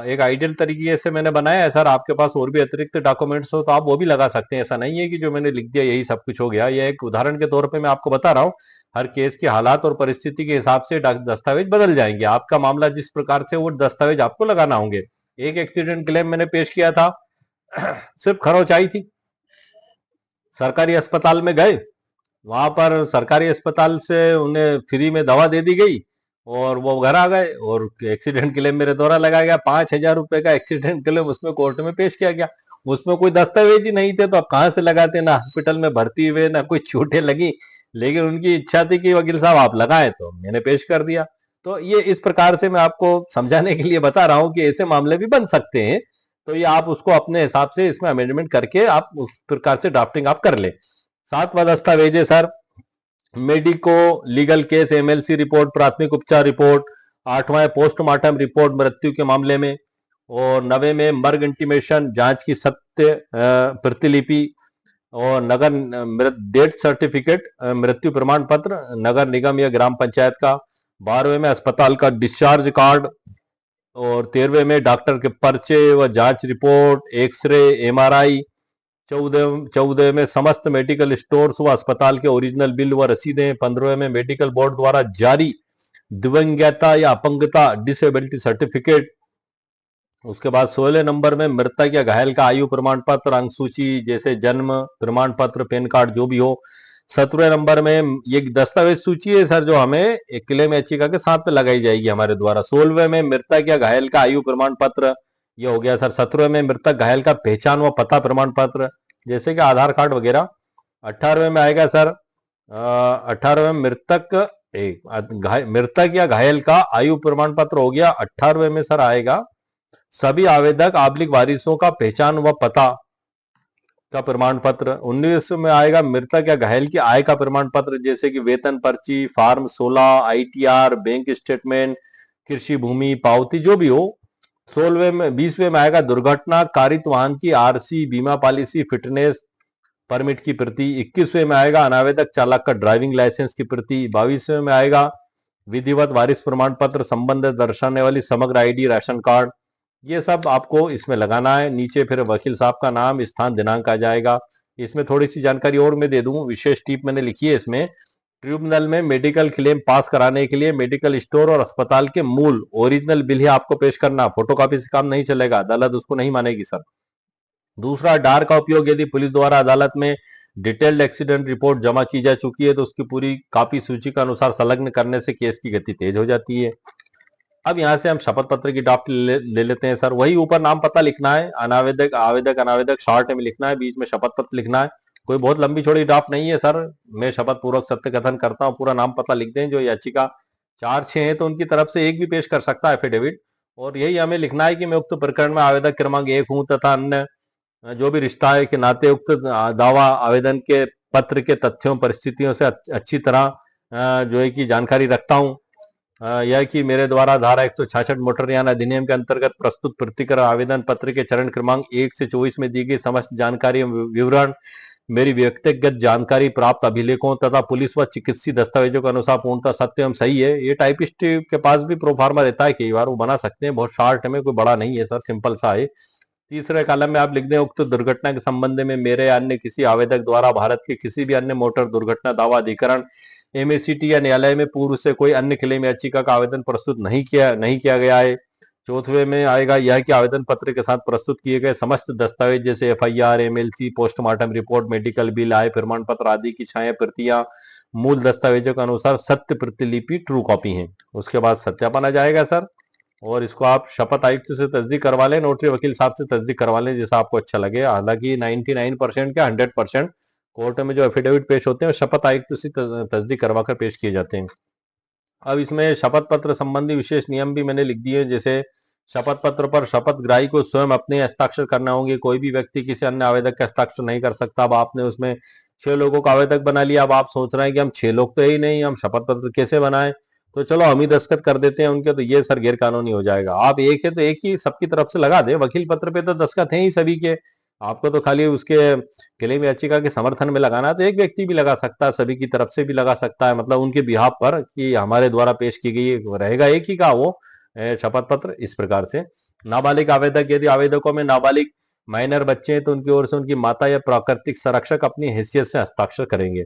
S1: एक आइडियल तरीके से मैंने बनाया है सर। आपके पास और भी अतिरिक्त डॉक्यूमेंट्स हो तो आप वो भी लगा सकते हैं। ऐसा नहीं है कि जो मैंने लिख दिया यही सब कुछ हो गया। यह एक उदाहरण के तौर पे मैं आपको बता रहा हूँ। हर केस के हालात और परिस्थिति के हिसाब से दस्तावेज बदल जाएंगे। आपका मामला जिस प्रकार से, वो दस्तावेज आपको लगाना होंगे। एक एक्सीडेंट क्लेम मैंने पेश किया था, सिर्फ खरोच आई थी। सरकारी अस्पताल में गए, वहां पर सरकारी अस्पताल से उन्हें फ्री में दवा दे दी गई और वो घर आ गए, और एक्सीडेंट क्लेम मेरे द्वारा लगाया गया। 5,000 रुपए का एक्सीडेंट क्लेम उसमें कोर्ट में पेश किया गया। उसमें कोई दस्तावेज ही नहीं थे, तो अब कहां से लगाते? ना हॉस्पिटल में भर्ती हुए, ना कोई चोटें लगी, लेकिन उनकी इच्छा थी कि वकील साहब आप लगाएं, तो मैंने पेश कर दिया। तो ये इस प्रकार से मैं आपको समझाने के लिए बता रहा हूं कि ऐसे मामले भी बन सकते हैं। तो ये आप उसको अपने हिसाब से इसमें अमेंडमेंट करके आप उस प्रकार से ड्राफ्टिंग आप कर ले। सातवां दस्तावेज है sir, medico legal case, MLC report, प्राथमिक उपचार रिपोर्ट। आठवां है पोस्टमार्टम रिपोर्ट, मृत्यु के मामले में। और नवे में मर्ग इंटीमेशन, जांच की सत्य प्रतिलिपि। और नगर डेथ सर्टिफिकेट, मृत्यु प्रमाण पत्र नगर निगम या ग्राम पंचायत का। 12वें में अस्पताल का डिस्चार्ज कार्ड। और 13वें में डॉक्टर के पर्चे व जांच रिपोर्ट, एक्सरे, एमआरआई। 14 में समस्त मेडिकल स्टोर्स व अस्पताल के ओरिजिनल बिल व रसीदें। 15वें में मेडिकल बोर्ड द्वारा जारी दिव्यांगता या अपंगता डिसेबिलिटी सर्टिफिकेट। उसके बाद 16 नंबर में मृतक या घायल का आयु प्रमाण पत्र, अंक सूची जैसे जन्म प्रमाण पत्र, पैन कार्ड जो भी हो। 17वें नंबर में ये दस्तावेज सूची है सर, जो हमें एक क्लेम याचिका के साथ पे लगाई जाएगी हमारे द्वारा। 16वें में मृतक या घायल का आयु प्रमाण पत्र, ये हो गया सर। 17वें में मृतक घायल का पहचान व पता प्रमाण पत्र, जैसे कि आधार कार्ड वगैरह। 18वें में आएगा सर, 18वें में मृतक या घायल का आयु प्रमाण पत्र हो गया। 18वें में सर आएगा सभी आवेदक आबलिक वारिसों का पहचान व पता का प्रमाण पत्र। 19 में आएगा मृतक या घायल की आय का प्रमाण पत्र, जैसे कि वेतन पर्ची, फार्म 16, आईटीआर, बैंक स्टेटमेंट, कृषि भूमि पावती जो भी हो। 20वें में आएगा दुर्घटना कारित वाहन की आरसी, बीमा पॉलिसी, फिटनेस परमिट की प्रति। 21वें में आएगा अनावेदक चालक का ड्राइविंग लाइसेंस की प्रति। 22वें में आएगा विधिवत वारिस प्रमाण पत्र, संबंध दर्शाने वाली समग्र आईडी, राशन कार्ड। ये सब आपको इसमें लगाना है। नीचे फिर वकील साहब का नाम, स्थान, दिनांक आ जाएगा। इसमें थोड़ी सी जानकारी और मैं दे दूं, विशेष टिप मैंने लिखी है इसमें। ट्रिब्यूनल में मेडिकल क्लेम पास कराने के लिए मेडिकल स्टोर और अस्पताल के मूल ओरिजिनल बिल ही आपको पेश करना, फोटोकॉपी से काम नहीं चलेगा, अदालत उसको नहीं मानेगी सर। दूसरा, डार का उपयोग यदि पुलिस द्वारा अदालत में डिटेल्ड एक्सीडेंट रिपोर्ट जमा की जा चुकी है तो उसकी पूरी कॉपी सूची के अनुसार संलग्न करने से केस की गति तेज हो जाती है। अब यहां से हम शपथ पत्र की ड्राफ्ट ले लेते हैं सर। वही ऊपर नाम पता लिखना है, अनावेदक, आवेदक, अनावेदक शॉर्ट में लिखना है, बीच में शपथ पत्र लिखना है। कोई बहुत लंबी चौड़ी ड्राफ्ट नहीं है सर। मैं शपथ पूर्वक सत्य कथन करता हूँ, पूरा नाम पता लिख दें। जो याचिका 4-6 है तो उनकी तरफ से एक भी पेश कर सकता है एफिडेविट। और यही हमें लिखना है कि मैं उक्त प्रकरण में आवेदक क्रमांक 1 हूं तथा अन्य जो भी रिश्ता है के नाते उक्त दावा आवेदन के पत्र के तथ्यों परिस्थितियों से अच्छी तरह जो है कि जानकारी रखता हूं। यह कि मेरे द्वारा धारा 166 मोटर यान अधिनियम के अंतर्गत प्रस्तुत प्रतिकर आवेदन पत्र के चरण क्रमांक 1 से 24 में दी गई समस्त जानकारी विवरण मेरी व्यक्तिगत जानकारी प्राप्त अभिलेखों तथा पुलिस व चिकित्सीय दस्तावेजों के अनुसार पूर्णतः सत्य एवं सही है। ये टाइपिस्ट के पास भी प्रोफार्मा रहता है, कई बार वो बना सकते हैं, बहुत शॉर्ट में, कोई बड़ा नहीं है सर, सिंपल सा है। तीसरे कॉलम में आप लिख दें उक्त दुर्घटना के संबंध में मेरे अन्य किसी आवेदक द्वारा भारत के किसी भी अन्य मोटर दुर्घटना दावा अधिकरण, एमएसीटी या न्यायालय में पूर्व से कोई अन्य क्लेम याचिका का आवेदन प्रस्तुत नहीं किया गया है। चौथे में आएगा यह कि आवेदन पत्र के साथ प्रस्तुत किए गए समस्त दस्तावेज जैसे FIR, MLC, postmortem report, medical bill, आय प्रमाण पत्र आदि की छाया प्रतियां मूल दस्तावेजों के अनुसार सत्य प्रतिलिपि ट्रू कॉपी हैं। उसके बाद सत्यापन आ जाएगा सर, और इसको आप शपथ आयुक्त से तस्दीक करवा लें, नोटरी वकील साहब से तस्दीक करवा लें, जैसा आपको अच्छा लगे। हालांकि 99% क्या 100% कोर्ट में जो एफिडेविट पेश होते हैं शपथ आयुक्त से तस्दीक करवा कर पेश किए जाते हैं। अब इसमें शपथ पत्र संबंधी विशेष नियम भी मैंने लिख दिए, जैसे शपथ पत्र पर शपथ ग्राही को स्वयं अपने हस्ताक्षर करना होंगे। कोई भी व्यक्ति किसी अन्य आवेदक के हस्ताक्षर नहीं कर सकता। अब आपने उसमें 6 लोगों का आवेदक बना लिया, अब आप सोच रहे हैं कि हम 6 लोग तो है ही नहीं, हम शपथ पत्र कैसे बनाएं, तो चलो हम ही दस्तखत कर देते हैं उनके, तो ये सर गैर कानूनी हो जाएगा। आप एक है तो एक ही सबकी तरफ से लगा दे, वकील पत्र पे तो दस्तखत है ही सभी के, आपको तो खाली उसके क्लेम याचिका के समर्थन में लगाना है, तो एक व्यक्ति भी लगा सकता है, सभी की तरफ से भी लगा सकता है, मतलब उनके बिहाफ पर कि हमारे द्वारा पेश की गई रहेगा एक ही का वो शपथ पत्र। इस प्रकार से नाबालिग आवेदक, यदि आवेदकों में नाबालिग माइनर बच्चे हैं तो उनकी ओर से उनकी माता या प्राकृतिक संरक्षक अपनी हैसियत से हस्ताक्षर करेंगे।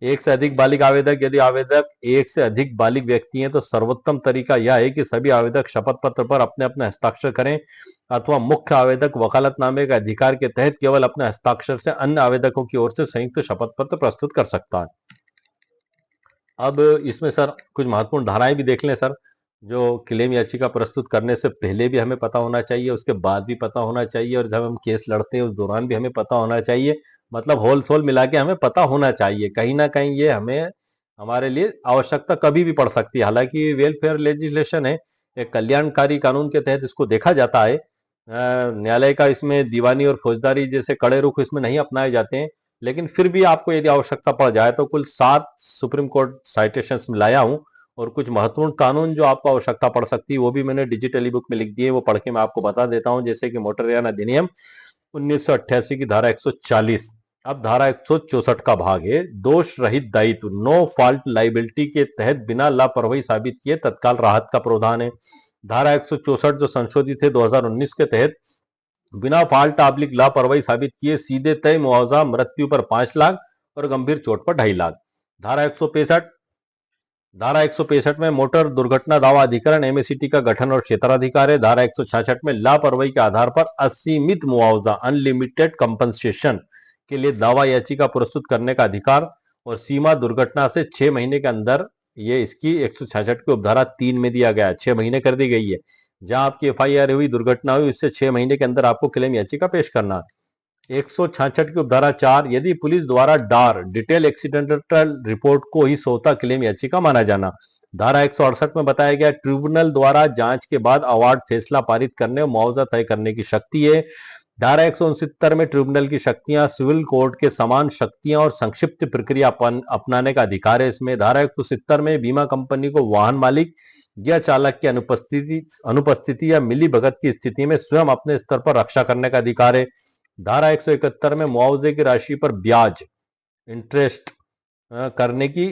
S1: एक से अधिक बालिग आवेदक, यदि आवेदक एक से अधिक बालिग व्यक्ति हैं तो सर्वोत्तम तरीका यह है कि सभी आवेदक शपथ पत्र पर अपने अपने हस्ताक्षर करें, अथवा मुख्य आवेदक वकालतनामे के अधिकार के तहत केवल अपने हस्ताक्षर से अन्य आवेदकों की ओर से संयुक्त शपथ पत्र प्रस्तुत कर सकता है। अब इसमें सर कुछ महत्वपूर्ण धाराएं भी देख लें सर। जो क्लेम याचिका प्रस्तुत करने से पहले भी हमें पता होना चाहिए, उसके बाद भी पता होना चाहिए, और जब हम केस लड़ते हैं उस दौरान भी हमें पता होना चाहिए। मतलब होल सोल मिला के हमें पता होना चाहिए। कहीं ना कहीं ये हमें हमारे लिए आवश्यकता कभी भी पड़ सकती है। हालांकि वेलफेयर लेजिस्लेशन है, एक कल्याणकारी कानून के तहत इसको देखा जाता है। न्यायालय का इसमें दीवानी और फौजदारी जैसे कड़े रुख इसमें नहीं अपनाए जाते हैं, लेकिन फिर भी आपको यदि आवश्यकता पड़ जाए तो कुल 7 सुप्रीम कोर्ट साइटेशंस में लाया हूं, और कुछ महत्वपूर्ण कानून जो आपको आवश्यकता पड़ सकती है वो भी मैंने डिजिटली बुक में लिख दिए, वो पढ़ के मैं आपको बता देता हूं। जैसे कि मोटरयान अधिनियम 1988 की धारा 140। अब धारा 164 का भाग है दोष रहित दायित्व, नो फॉल्ट लाइबिलिटी के तहत बिना लापरवाही साबित किए तत्काल राहत का प्रावधान है। धारा 164 जो संशोधित है 2019 के तहत, बिना फॉल्ट आब्लिक लापरवाही साबित किए सीधे तय मुआवजा, मृत्यु पर 5 लाख और गंभीर चोट पर 2.5 लाख। धारा 165 में मोटर दुर्घटना दावा अधिकरण एमएससीटी का गठन और क्षेत्राधिकार है। धारा 166 में लापरवाही के आधार पर असीमित मुआवजा, अनलिमिटेड कंपनसेशन के लिए दावा याचिका प्रस्तुत करने का अधिकार और सीमा दुर्घटना से 6 महीने के अंदर, ये इसकी 166 की उपधारा 3 में दिया गया है, 6 महीने कर दी गई है। जहां आपकी एफआईआर हुई, दुर्घटना हुई, उससे 6 महीने के अंदर आपको क्लेम याचिका पेश करना है। 166 की उपधारा 4, यदि पुलिस द्वारा डार डिटेल एक्सीडेंटल रिपोर्ट को ही सोता क्लेम याचिका माना जाना। धारा 168 में बताया गया ट्रिब्यूनल द्वारा जांच के बाद अवार्ड फैसला पारित करने और मुआवजा तय करने की शक्ति है। धारा 169 में ट्रिब्यूनल की शक्तियां सिविल कोर्ट के समान शक्तियां और संक्षिप्त प्रक्रिया अपनाने का अधिकार है इसमें। धारा 170 में बीमा कंपनी को वाहन मालिक या चालक की अनुपस्थिति या मिली भगत की स्थिति में स्वयं अपने स्तर पर रक्षा करने का अधिकार है। धारा 171 में मुआवजे की राशि पर ब्याज, इंटरेस्ट करने की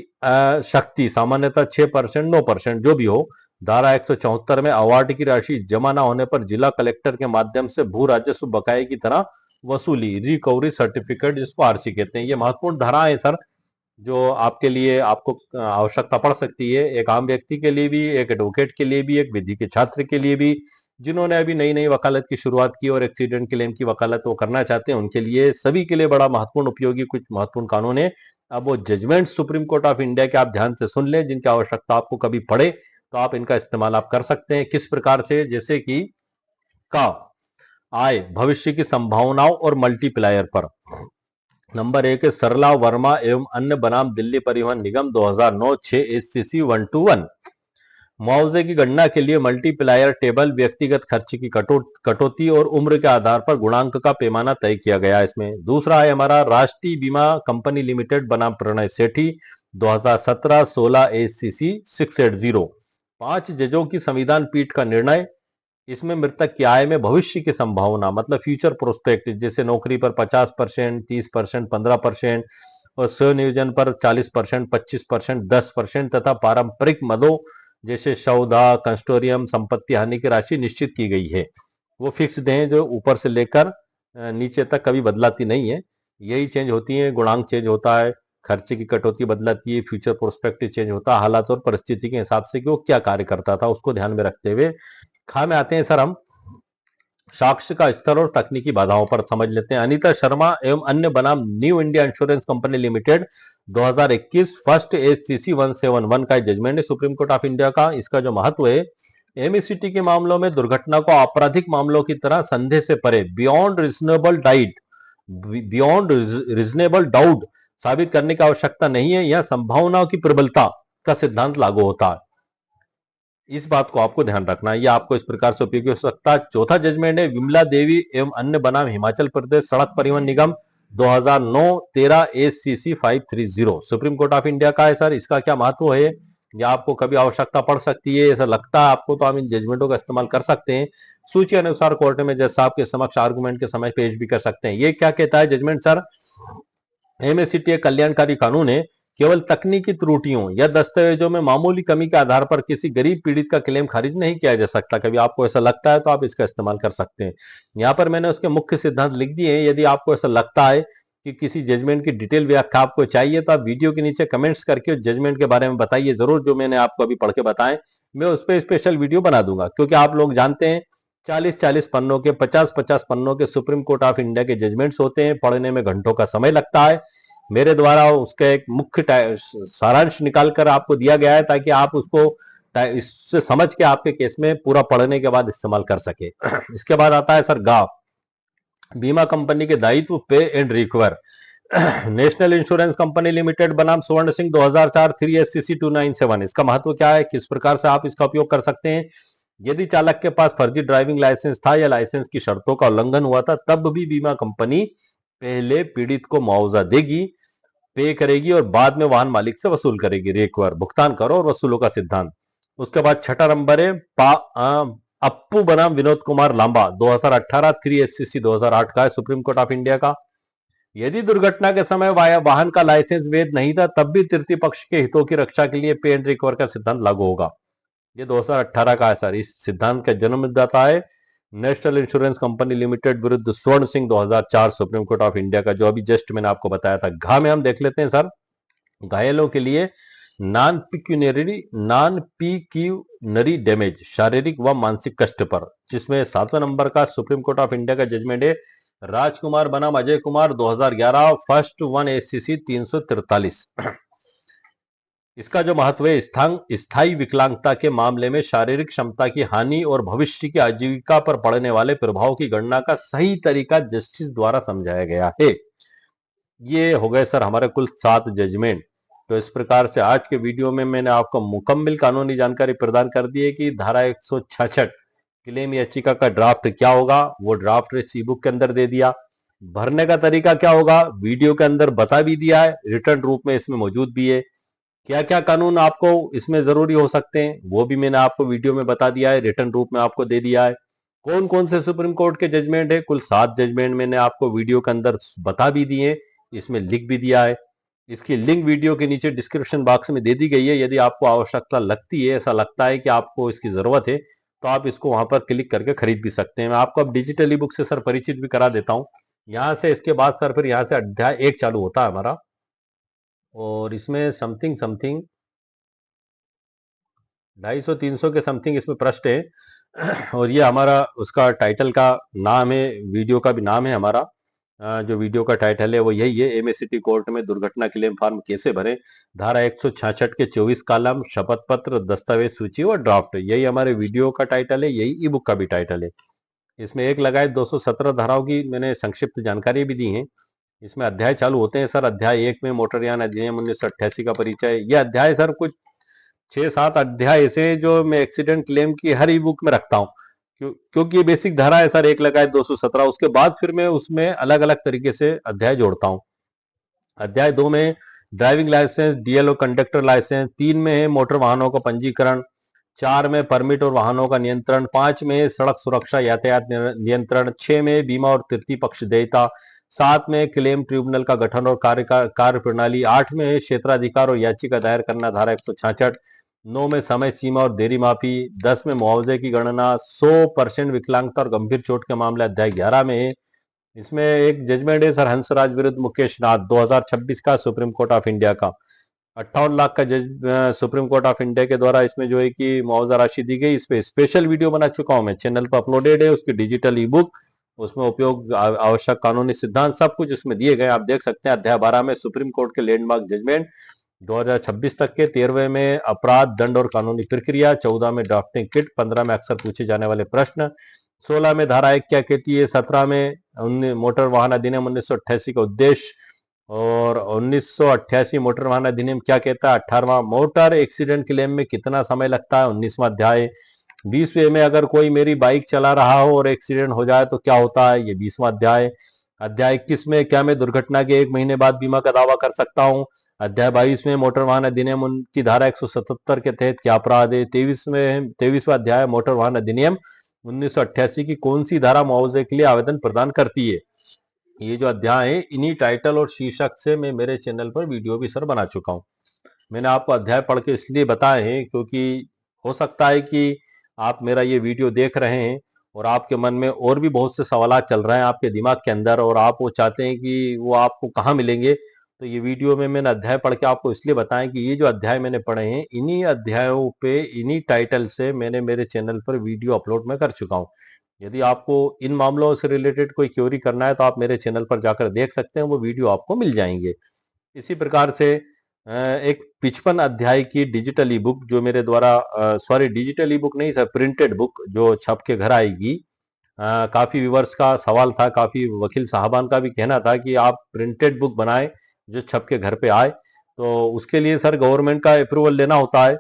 S1: शक्ति, सामान्यतः 6%, 9% जो भी हो। धारा 174 में अवार्ड की राशि जमा न होने पर जिला कलेक्टर के माध्यम से भू राजस्व बकाये की तरह वसूली, रिकवरी सर्टिफिकेट, जिसको आरसी कहते हैं। ये महत्वपूर्ण धारा है सर, जो आपके लिए आपको आवश्यकता पड़ सकती है, एक आम व्यक्ति के लिए भी, एक एडवोकेट के लिए भी, एक विधि के छात्र के लिए भी, जिन्होंने अभी नई नई वकालत की शुरुआत की और एक्सीडेंट क्लेम की वकालत वो करना चाहते हैं, उनके लिए, सभी के लिए बड़ा महत्वपूर्ण उपयोगी कुछ महत्वपूर्ण कानून है। अब वो judgement Supreme Court of India के आप ध्यान से सुन लें, जिनकी आवश्यकता आपको कभी पड़े तो आप इनका इस्तेमाल आप कर सकते हैं। किस प्रकार से? जैसे कि का आय, भविष्य की संभावनाओं और मल्टीप्लायर पर। नंबर 1 है सरला वर्मा एवं अन्य बनाम दिल्ली परिवहन निगम 2009 6 एचसीसी 121। मुआवजे की गणना के लिए मल्टीप्लायर टेबल, व्यक्तिगत खर्च की कटौती और उम्र के आधार पर गुणांक का पैमाना तय किया गया है इसमें। दूसरा है हमारा राष्ट्रीय बीमा कंपनी लिमिटेड बनाम प्रणय सेठी 2017 16 एचसीसी 680। 5 जजों की संविधान पीठ का निर्णय, इसमें मृतक की आय में भविष्य की संभावना, मतलब फ्यूचर प्रोस्पेक्ट, जैसे नौकरी पर 50%, 30%, 15% और स्वनियोजन पर 40%, 25%, 10% तथा पारंपरिक मदों जैसे शवदाह, कंस्टोरियम, संपत्ति हानि की राशि निश्चित की गई है। वो फिक्स्ड है, जो ऊपर से लेकर नीचे तक कभी बदलाती नहीं है, यही चेंज होती है। गुणांक चेंज होता है, खर्चे की कटौती बदलाती है, फ्यूचर प्रोस्पेक्टिव चेंज होता है हालात और परिस्थिति के हिसाब से कि वो क्या कार्य करता था उसको ध्यान में रखते हुए। खा में आते हैं सर हम साक्ष्य का स्तर और तकनीकी बाधाओं पर समझ लेते हैं। अनीता शर्मा एवं अन्य बनाम new India insurance company limited 2021 first HCC 171 का जजमेंट है सुप्रीम कोर्ट ऑफ इंडिया का। इसका जो महत्व है, एमएससीटी के मामलों में दुर्घटना को आपराधिक मामलों की तरह संदेह से परे, बियॉन्ड रीजनेबल डाउट साबित करने की आवश्यकता नहीं है। यह संभावनाओं की प्रबलता का सिद्धांत लागू होता है। इस बात को आपको ध्यान रखना है, यह आपको इस प्रकार से उपयोगी हो सकता है। चौथा जजमेंट है विमला देवी एवं अन्य बनाम हिमाचल प्रदेश सड़क परिवहन निगम 2009 13 HCC 530 supreme Court of India का है सर। इसका क्या महत्व है? या आपको कभी आवश्यकता पड़ सकती है, ऐसा लगता है आपको, तो आप इन जजमेंटों का इस्तेमाल कर सकते हैं। सूची अनुसार कोर्ट में जज साहब के समक्ष आर्गुमेंट के समय पेश भी कर सकते हैं। ये क्या कहता है जजमेंट सर? एमएससीटी एक कल्याणकारी कानून है। केवल तकनीकी त्रुटियों या दस्तावेजों में मामूली कमी के आधार पर किसी गरीब पीड़ित का क्लेम खारिज नहीं किया जा सकता। कभी आपको ऐसा लगता है तो आप इसका इस्तेमाल कर सकते हैं। यहाँ पर मैंने उसके मुख्य सिद्धांत लिख दिए हैं। यदि आपको ऐसा लगता है कि किसी जजमेंट की डिटेल व्याख्या आपको चाहिए तो आप वीडियो के नीचे कमेंट्स करके जजमेंट के बारे में बताइए जरूर, जो मैंने आपको अभी पढ़ के बताएं। मैं उस पर स्पेशल वीडियो बना दूंगा, क्योंकि आप लोग जानते हैं 40-40 पन्नों के, 50-50 पन्नों के सुप्रीम कोर्ट ऑफ इंडिया के जजमेंट्स होते हैं। पढ़ने में घंटों का समय लगता है। मेरे द्वारा उसका एक मुख्य सारांश निकाल कर आपको दिया गया है, ताकि आप उसको इससे समझ के आपके केस में पूरा पढ़ने के बाद इस्तेमाल कर सके। इसके बाद आता है सर गा, बीमा कंपनी के दायित्व पे and recover. National insurance company limited बनाम स्वर्ण सिंह 2004 3SCC 297। इसका महत्व क्या है, किस प्रकार से आप इसका उपयोग कर सकते हैं? यदि चालक के पास फर्जी ड्राइविंग लाइसेंस था या लाइसेंस की शर्तों का उल्लंघन हुआ था, तब भी बीमा कंपनी पहले पीड़ित को मुआवजा देगी, पे करेगी और बाद में वाहन मालिक से वसूल करेगी। रिकवर, भुगतान करो और वसूलों का सिद्धांत। उसके बाद छठा नंबर है अप्पू बनाम विनोद कुमार लांबा 2018 3SCC 2008 का है, सुप्रीम कोर्ट ऑफ इंडिया का। यदि दुर्घटना के समय वाहन का लाइसेंस वैध नहीं था, तब भी तृतीय पक्ष के हितों की रक्षा के लिए पे एंड रिकवर का सिद्धांत लागू होगा। ये 2018 का है सर। इस सिद्धांत का जन्मदाता है नेशनल इंश्योरेंस कंपनी लिमिटेड विरुद्ध स्वर्ण Singh 2004, supreme Court of India का, जो अभी जस्ट मैंने आपको बताया था। घा में हम देख लेते हैं सर, घायलों के लिए नॉन पिक्यूनरी डैमेज, शारीरिक व मानसिक कष्ट पर, जिसमें 7वें नंबर का सुप्रीम कोर्ट ऑफ इंडिया का जजमेंट है राजकुमार बनाम अजय कुमार 2011 फर्स्ट 1SCC 343। इसका जो महत्व है, स्थायी विकलांगता के मामले में शारीरिक क्षमता की हानि और भविष्य की आजीविका पर पड़ने वाले प्रभाव की गणना का सही तरीका जस्टिस द्वारा समझाया गया है। ये हो गए सर हमारे कुल 7 जजमेंट। तो इस प्रकार से आज के वीडियो में मैंने आपको मुकम्मल कानूनी जानकारी प्रदान कर दी है कि धारा 166 क्लेम याचिका का ड्राफ्ट क्या होगा, वो ड्राफ्ट इस ई बुक के अंदर दे दिया। भरने का तरीका क्या होगा, वीडियो के अंदर बता भी दिया है, रिटर्न रूप में इसमें मौजूद भी है। क्या क्या कानून आपको इसमें जरूरी हो सकते हैं वो भी मैंने आपको वीडियो में बता दिया है, रिटर्न रूप में आपको दे दिया है। कौन कौन से सुप्रीम कोर्ट के जजमेंट है, कुल 7 जजमेंट मैंने आपको वीडियो के अंदर बता भी दिए, इसमें लिख भी दिया है। इसकी लिंक वीडियो के नीचे डिस्क्रिप्शन बॉक्स में दे दी गई है। यदि आपको आवश्यकता लगती है, ऐसा लगता है कि आपको इसकी जरूरत है, तो आप इसको वहां पर क्लिक करके खरीद भी सकते हैं। मैं आपको अब डिजिटल ई बुक से सर परिचित भी करा देता हूँ। यहाँ से इसके बाद सर फिर यहाँ से अध्याय 1 चालू होता है हमारा, और इसमें समथिंग 250-300 के समथिंग इसमें प्रश्न है। और ये हमारा उसका टाइटल का नाम है, वीडियो का भी नाम है हमारा। जो वीडियो का टाइटल है वो यही है, एमएससीटी कोर्ट में दुर्घटना क्लेम फॉर्म कैसे भरें, धारा 166 के 24 कॉलम, शपथ पत्र, दस्तावेज सूची और ड्राफ्ट। यही हमारे वीडियो का टाइटल है, यही ई बुक का भी टाइटल है। इसमें एक लगाए 217 धाराओं की मैंने संक्षिप्त जानकारी भी दी है। इसमें अध्याय चालू होते हैं सर। अध्याय 1 में मोटरयान अधिनियम 1988 का परिचय। यह अध्याय सर कुछ 6-7 अध्याय ऐसे जो मैं एक्सीडेंट क्लेम की हर ई बुक में रखता हूँ, क्योंकि ये बेसिक धारा है सर, 1 लगाए 217। उसके बाद फिर मैं उसमें अलग अलग तरीके से अध्याय जोड़ता हूँ। अध्याय 2 में driving licence, DLO conductor licence. 3 में है मोटर वाहनों का पंजीकरण। 4 में परमिट और वाहनों का नियंत्रण। 5 में सड़क सुरक्षा यातायात नियंत्रण। 6 में बीमा और तृतीय पक्ष देयता। 7 में क्लेम ट्रिब्यूनल का गठन और कार्य प्रणाली। 8 में क्षेत्राधिकार और याचिका दायर करना, धारा 166। 9 में समय सीमा और देरी माफी। 10 में मुआवजे की गणना। 100% विकलांगता और गंभीर चोट के मामले अध्याय 11 में है। इसमें एक जजमेंट है सर हंसराज विरुद्ध मुकेश नाथ 2026 का, सुप्रीम कोर्ट ऑफ इंडिया का। 58 लाख का सुप्रीम कोर्ट ऑफ इंडिया के द्वारा इसमें जो है कि मुआवजा राशि दी गई। इस पे स्पेशल वीडियो बना चुका हूं मैं, चैनल पर अपलोडेड है। उसकी डिजिटल ई बुक, उसमें उपयोग आवश्यक कानूनी सिद्धांत सब कुछ उसमें दिए गए, आप देख सकते हैं। अध्याय 12 में सुप्रीम कोर्ट के लैंडमार्क जजमेंट 2026 तक के। 13वें में अपराध दंड और कानूनी प्रक्रिया। 14 में ड्राफ्टिंग किट। 15 में अक्सर पूछे जाने वाले प्रश्न। 16 में धारा 1 क्या कहती है। 17 में मोटर वाहन अधिनियम 1988 का उद्देश्य, और 1988 मोटर वाहन अधिनियम क्या कहता है। 18वां मोटर एक्सीडेंट क्लेम में कितना समय लगता है, 19वां अध्याय। 20वें में अगर कोई मेरी बाइक चला रहा हो और एक्सीडेंट हो जाए तो क्या होता है, ये 20वां अध्याय। अध्याय 21 में क्या मैं दुर्घटना के 1 महीने बाद बीमा का दावा कर सकता हूँ। अध्याय 22 में मोटर वाहन अधिनियम की धारा 177 के तहत क्या अपराध है। 23वां अध्याय मोटर वाहन अधिनियम 1988 की कौन सी धारा मुआवजे के लिए आवेदन प्रदान करती है। ये जो अध्याय है, इन्हीं टाइटल और शीर्षक से मैं मेरे चैनल पर वीडियो भी सर बना चुका हूँ। मैंने आपको अध्याय पढ़ के इसलिए बताए हैं क्योंकि हो सकता है कि आप मेरा ये वीडियो देख रहे हैं और आपके मन में और भी बहुत से सवाल चल रहे हैं आपके दिमाग के अंदर, और आप वो चाहते हैं कि वो आपको कहाँ मिलेंगे। तो ये वीडियो में मैंने अध्याय पढ़ के आपको इसलिए बताया कि ये जो अध्याय मैंने पढ़े हैं, इन्हीं अध्यायों पे इन्हीं टाइटल से मैंने मेरे चैनल पर वीडियो अपलोड मैं कर चुका हूँ। यदि आपको इन मामलों से रिलेटेड कोई क्वेरी करना है तो आप मेरे चैनल पर जाकर देख सकते हैं, वो वीडियो आपको मिल जाएंगे। इसी प्रकार से एक 55 अध्याय की डिजिटल ई बुक जो मेरे द्वारा, सॉरी डिजिटल ई बुक नहीं सर, प्रिंटेड बुक जो छप के घर आएगी। काफी व्यूवर्स का सवाल था, काफी वकील साहबान का भी कहना था कि आप प्रिंटेड बुक बनाएं जो छप के घर पे आए। तो उसके लिए सर गवर्नमेंट का अप्रूवल लेना होता है।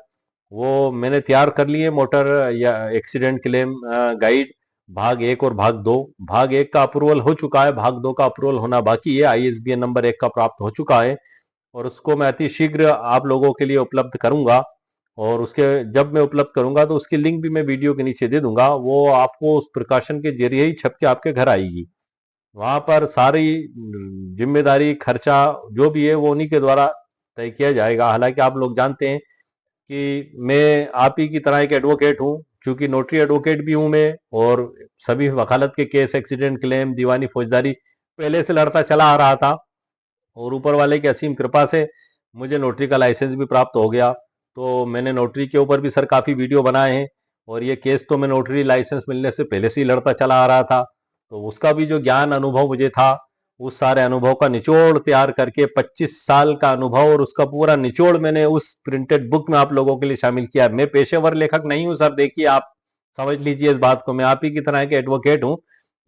S1: वो मैंने तैयार कर लिए मोटर या एक्सीडेंट क्लेम गाइड भाग 1 और भाग 2। भाग 1 का अप्रूवल हो चुका है, भाग 2 का अप्रूवल होना बाकी है। आईएसबीएन नंबर 1 का प्राप्त हो चुका है और उसको मैं अति शीघ्र आप लोगों के लिए उपलब्ध करूंगा। और उसके जब मैं उपलब्ध करूंगा तो उसकी लिंक भी मैं वीडियो के नीचे दे दूंगा। वो आपको उस प्रकाशन के जरिए ही छप के आपके घर आएगी। वहां पर सारी जिम्मेदारी खर्चा जो भी है वो उन्हीं के द्वारा तय किया जाएगा। हालांकि आप लोग जानते हैं कि मैं आप ही की तरह एक एडवोकेट हूँ, क्योंकि नोटरी एडवोकेट भी हूँ मैं, और सभी वकालत के केस, एक्सीडेंट क्लेम, दीवानी, फौजदारी पहले से लड़ता चला आ रहा था। और ऊपर वाले की असीम कृपा से मुझे नोटरी का लाइसेंस भी प्राप्त हो गया। तो मैंने नोटरी के ऊपर भी सर काफी वीडियो बनाए हैं, और ये केस तो मैं नोटरी लाइसेंस मिलने से पहले से ही लड़ता चला आ रहा था। तो उसका भी जो ज्ञान अनुभव मुझे था, उस सारे अनुभव का निचोड़ तैयार करके 25 साल का अनुभव और उसका पूरा निचोड़ मैंने उस प्रिंटेड बुक में आप लोगों के लिए शामिल किया। मैं पेशेवर लेखक नहीं हूं सर, देखिए आप समझ लीजिए इस बात को, मैं आप ही की तरह के एडवोकेट हूं।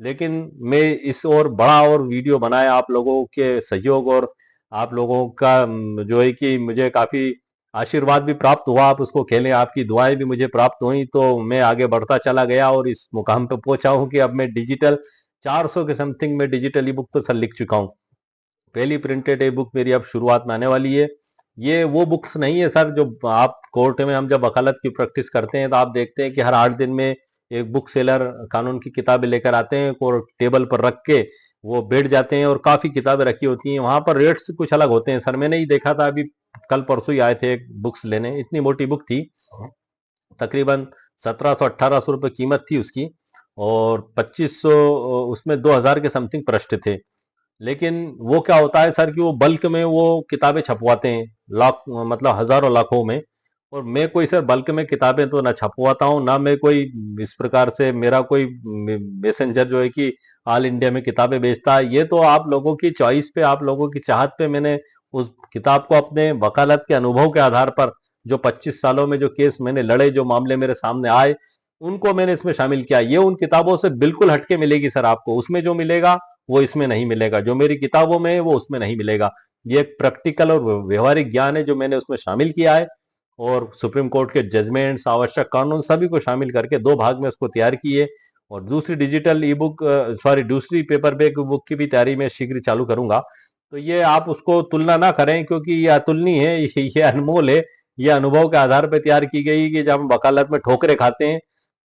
S1: लेकिन मैं इस और बड़ा और वीडियो बनाया आप लोगों के सहयोग और आप लोगों का जो है कि मुझे काफी आशीर्वाद भी प्राप्त हुआ, आप उसको खेलें, आपकी दुआएं भी मुझे प्राप्त हुई, तो मैं आगे बढ़ता चला गया और इस मुकाम पे पहुंचा हूं कि अब मैं डिजिटल 400 के समथिंग में डिजिटल ई बुक तो सर लिख चुका हूं। पहली प्रिंटेड ई बुक मेरी अब शुरुआत में आने वाली है। ये वो बुक्स नहीं है सर जो आप कोर्ट में, हम जब वकालत की प्रैक्टिस करते हैं तो आप देखते हैं कि हर 8 दिन में एक बुक सेलर कानून की किताबें लेकर आते हैं और टेबल पर रख के वो बैठ जाते हैं और काफी किताबें रखी होती हैं। वहां पर रेट्स कुछ अलग होते हैं सर, मैंने ही देखा था, अभी कल परसों ही आए थे एक बुक्स लेने, इतनी मोटी बुक थी, तकरीबन 1700-1800 रुपये कीमत थी उसकी, और 2500, उसमें 2000 के समथिंग पृष्ठ थे। लेकिन वो क्या होता है सर कि वो बल्क में वो किताबें छपवाते हैं, लाख मतलब हजारों लाखों में। और मैं कोई सर बल्क में किताबें तो ना छपवाता हूँ, ना मैं कोई इस प्रकार से मेरा कोई मैसेंजर जो है कि ऑल इंडिया में किताबें बेचता है। ये तो आप लोगों की चॉइस पे, आप लोगों की चाहत पे मैंने उस किताब को अपने वकालत के अनुभव के आधार पर, जो 25 सालों में जो केस मैंने लड़े, जो मामले मेरे सामने आए, उनको मैंने इसमें शामिल किया। ये उन किताबों से बिल्कुल हटके मिलेगी सर आपको, उसमें जो मिलेगा वो इसमें नहीं मिलेगा, जो मेरी किताबों में है वो उसमें नहीं मिलेगा। ये एक प्रैक्टिकल और व्यवहारिक ज्ञान है जो मैंने उसमें शामिल किया है, और सुप्रीम कोर्ट के जजमेंट्स, आवश्यक कानून सभी को शामिल करके 2 भाग में उसको तैयार किए। और दूसरी डिजिटल ई बुक, सॉरी दूसरी पेपर बैक बुक की भी तैयारी मैं शीघ्र चालू करूंगा। तो ये आप उसको तुलना ना करें, क्योंकि ये अतुलनीय है, ये अनमोल है। ये अनुभव के आधार पर तैयार की गई कि जब हम वकालत में ठोकरे खाते हैं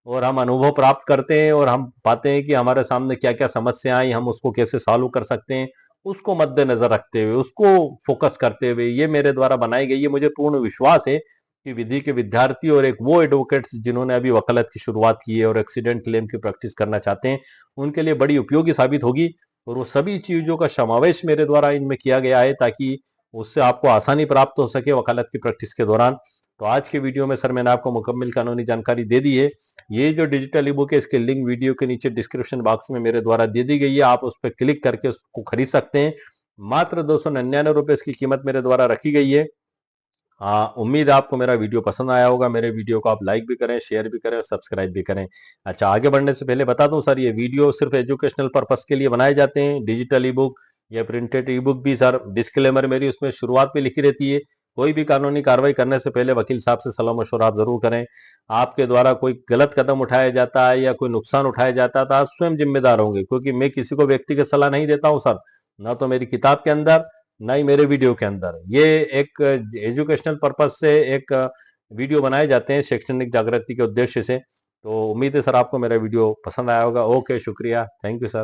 S1: और हम अनुभव प्राप्त करते हैं और हम पाते हैं कि हमारे सामने क्या क्या समस्या आई, हम उसको कैसे सॉल्व कर सकते हैं, उसको मद्देनजर रखते हुए, उसको फोकस करते हुए ये मेरे द्वारा बनाई गई है। मुझे पूर्ण विश्वास है कि विधि के विद्यार्थी और एक वो एडवोकेट्स जिन्होंने अभी वकालत की शुरुआत की है और एक्सीडेंट क्लेम की प्रैक्टिस करना चाहते हैं, उनके लिए बड़ी उपयोगी साबित होगी। और वो सभी चीजों का समावेश मेरे द्वारा इनमें किया गया है ताकि उससे आपको आसानी प्राप्त हो सके वकालत की प्रैक्टिस के दौरान। तो आज के वीडियो में सर मैंने आपको मुकम्मल कानूनी जानकारी दे दी है। ये जो डिजिटल ई बुक है इसके लिंक वीडियो के नीचे डिस्क्रिप्शन बॉक्स में मेरे द्वारा दे दी गई है, आप उस पर क्लिक करके उसको खरीद सकते हैं। मात्र 299 रुपए इसकी कीमत मेरे द्वारा रखी गई है। उम्मीद है आपको मेरा वीडियो पसंद आया होगा। मेरे वीडियो को आप लाइक भी करें, शेयर भी करें और सब्सक्राइब भी करें। अच्छा, आगे बढ़ने से पहले बता दूं सर, ये वीडियो सिर्फ एजुकेशनल पर्पस के लिए बनाए जाते हैं। डिजिटल ई बुक या प्रिंटेड ई बुक भी सर, डिस्क्लेमर मेरी उसमें शुरुआत में लिखी रहती है, कोई भी कानूनी कार्रवाई करने से पहले वकील साहब से सलाह मशवरा आप जरूर करें। आपके द्वारा कोई गलत कदम उठाया जाता है या कोई नुकसान उठाया जाता है तो आप स्वयं जिम्मेदार होंगे, क्योंकि मैं किसी को व्यक्तिगत सलाह नहीं देता हूं सर, ना तो मेरी किताब के अंदर, ना ही मेरे वीडियो के अंदर। ये एक एजुकेशनल पर्पज से एक वीडियो बनाए जाते हैं शैक्षणिक जागृति के उद्देश्य से। तो उम्मीद है सर आपको मेरा वीडियो पसंद आया होगा। ओके, शुक्रिया, थैंक यू सर।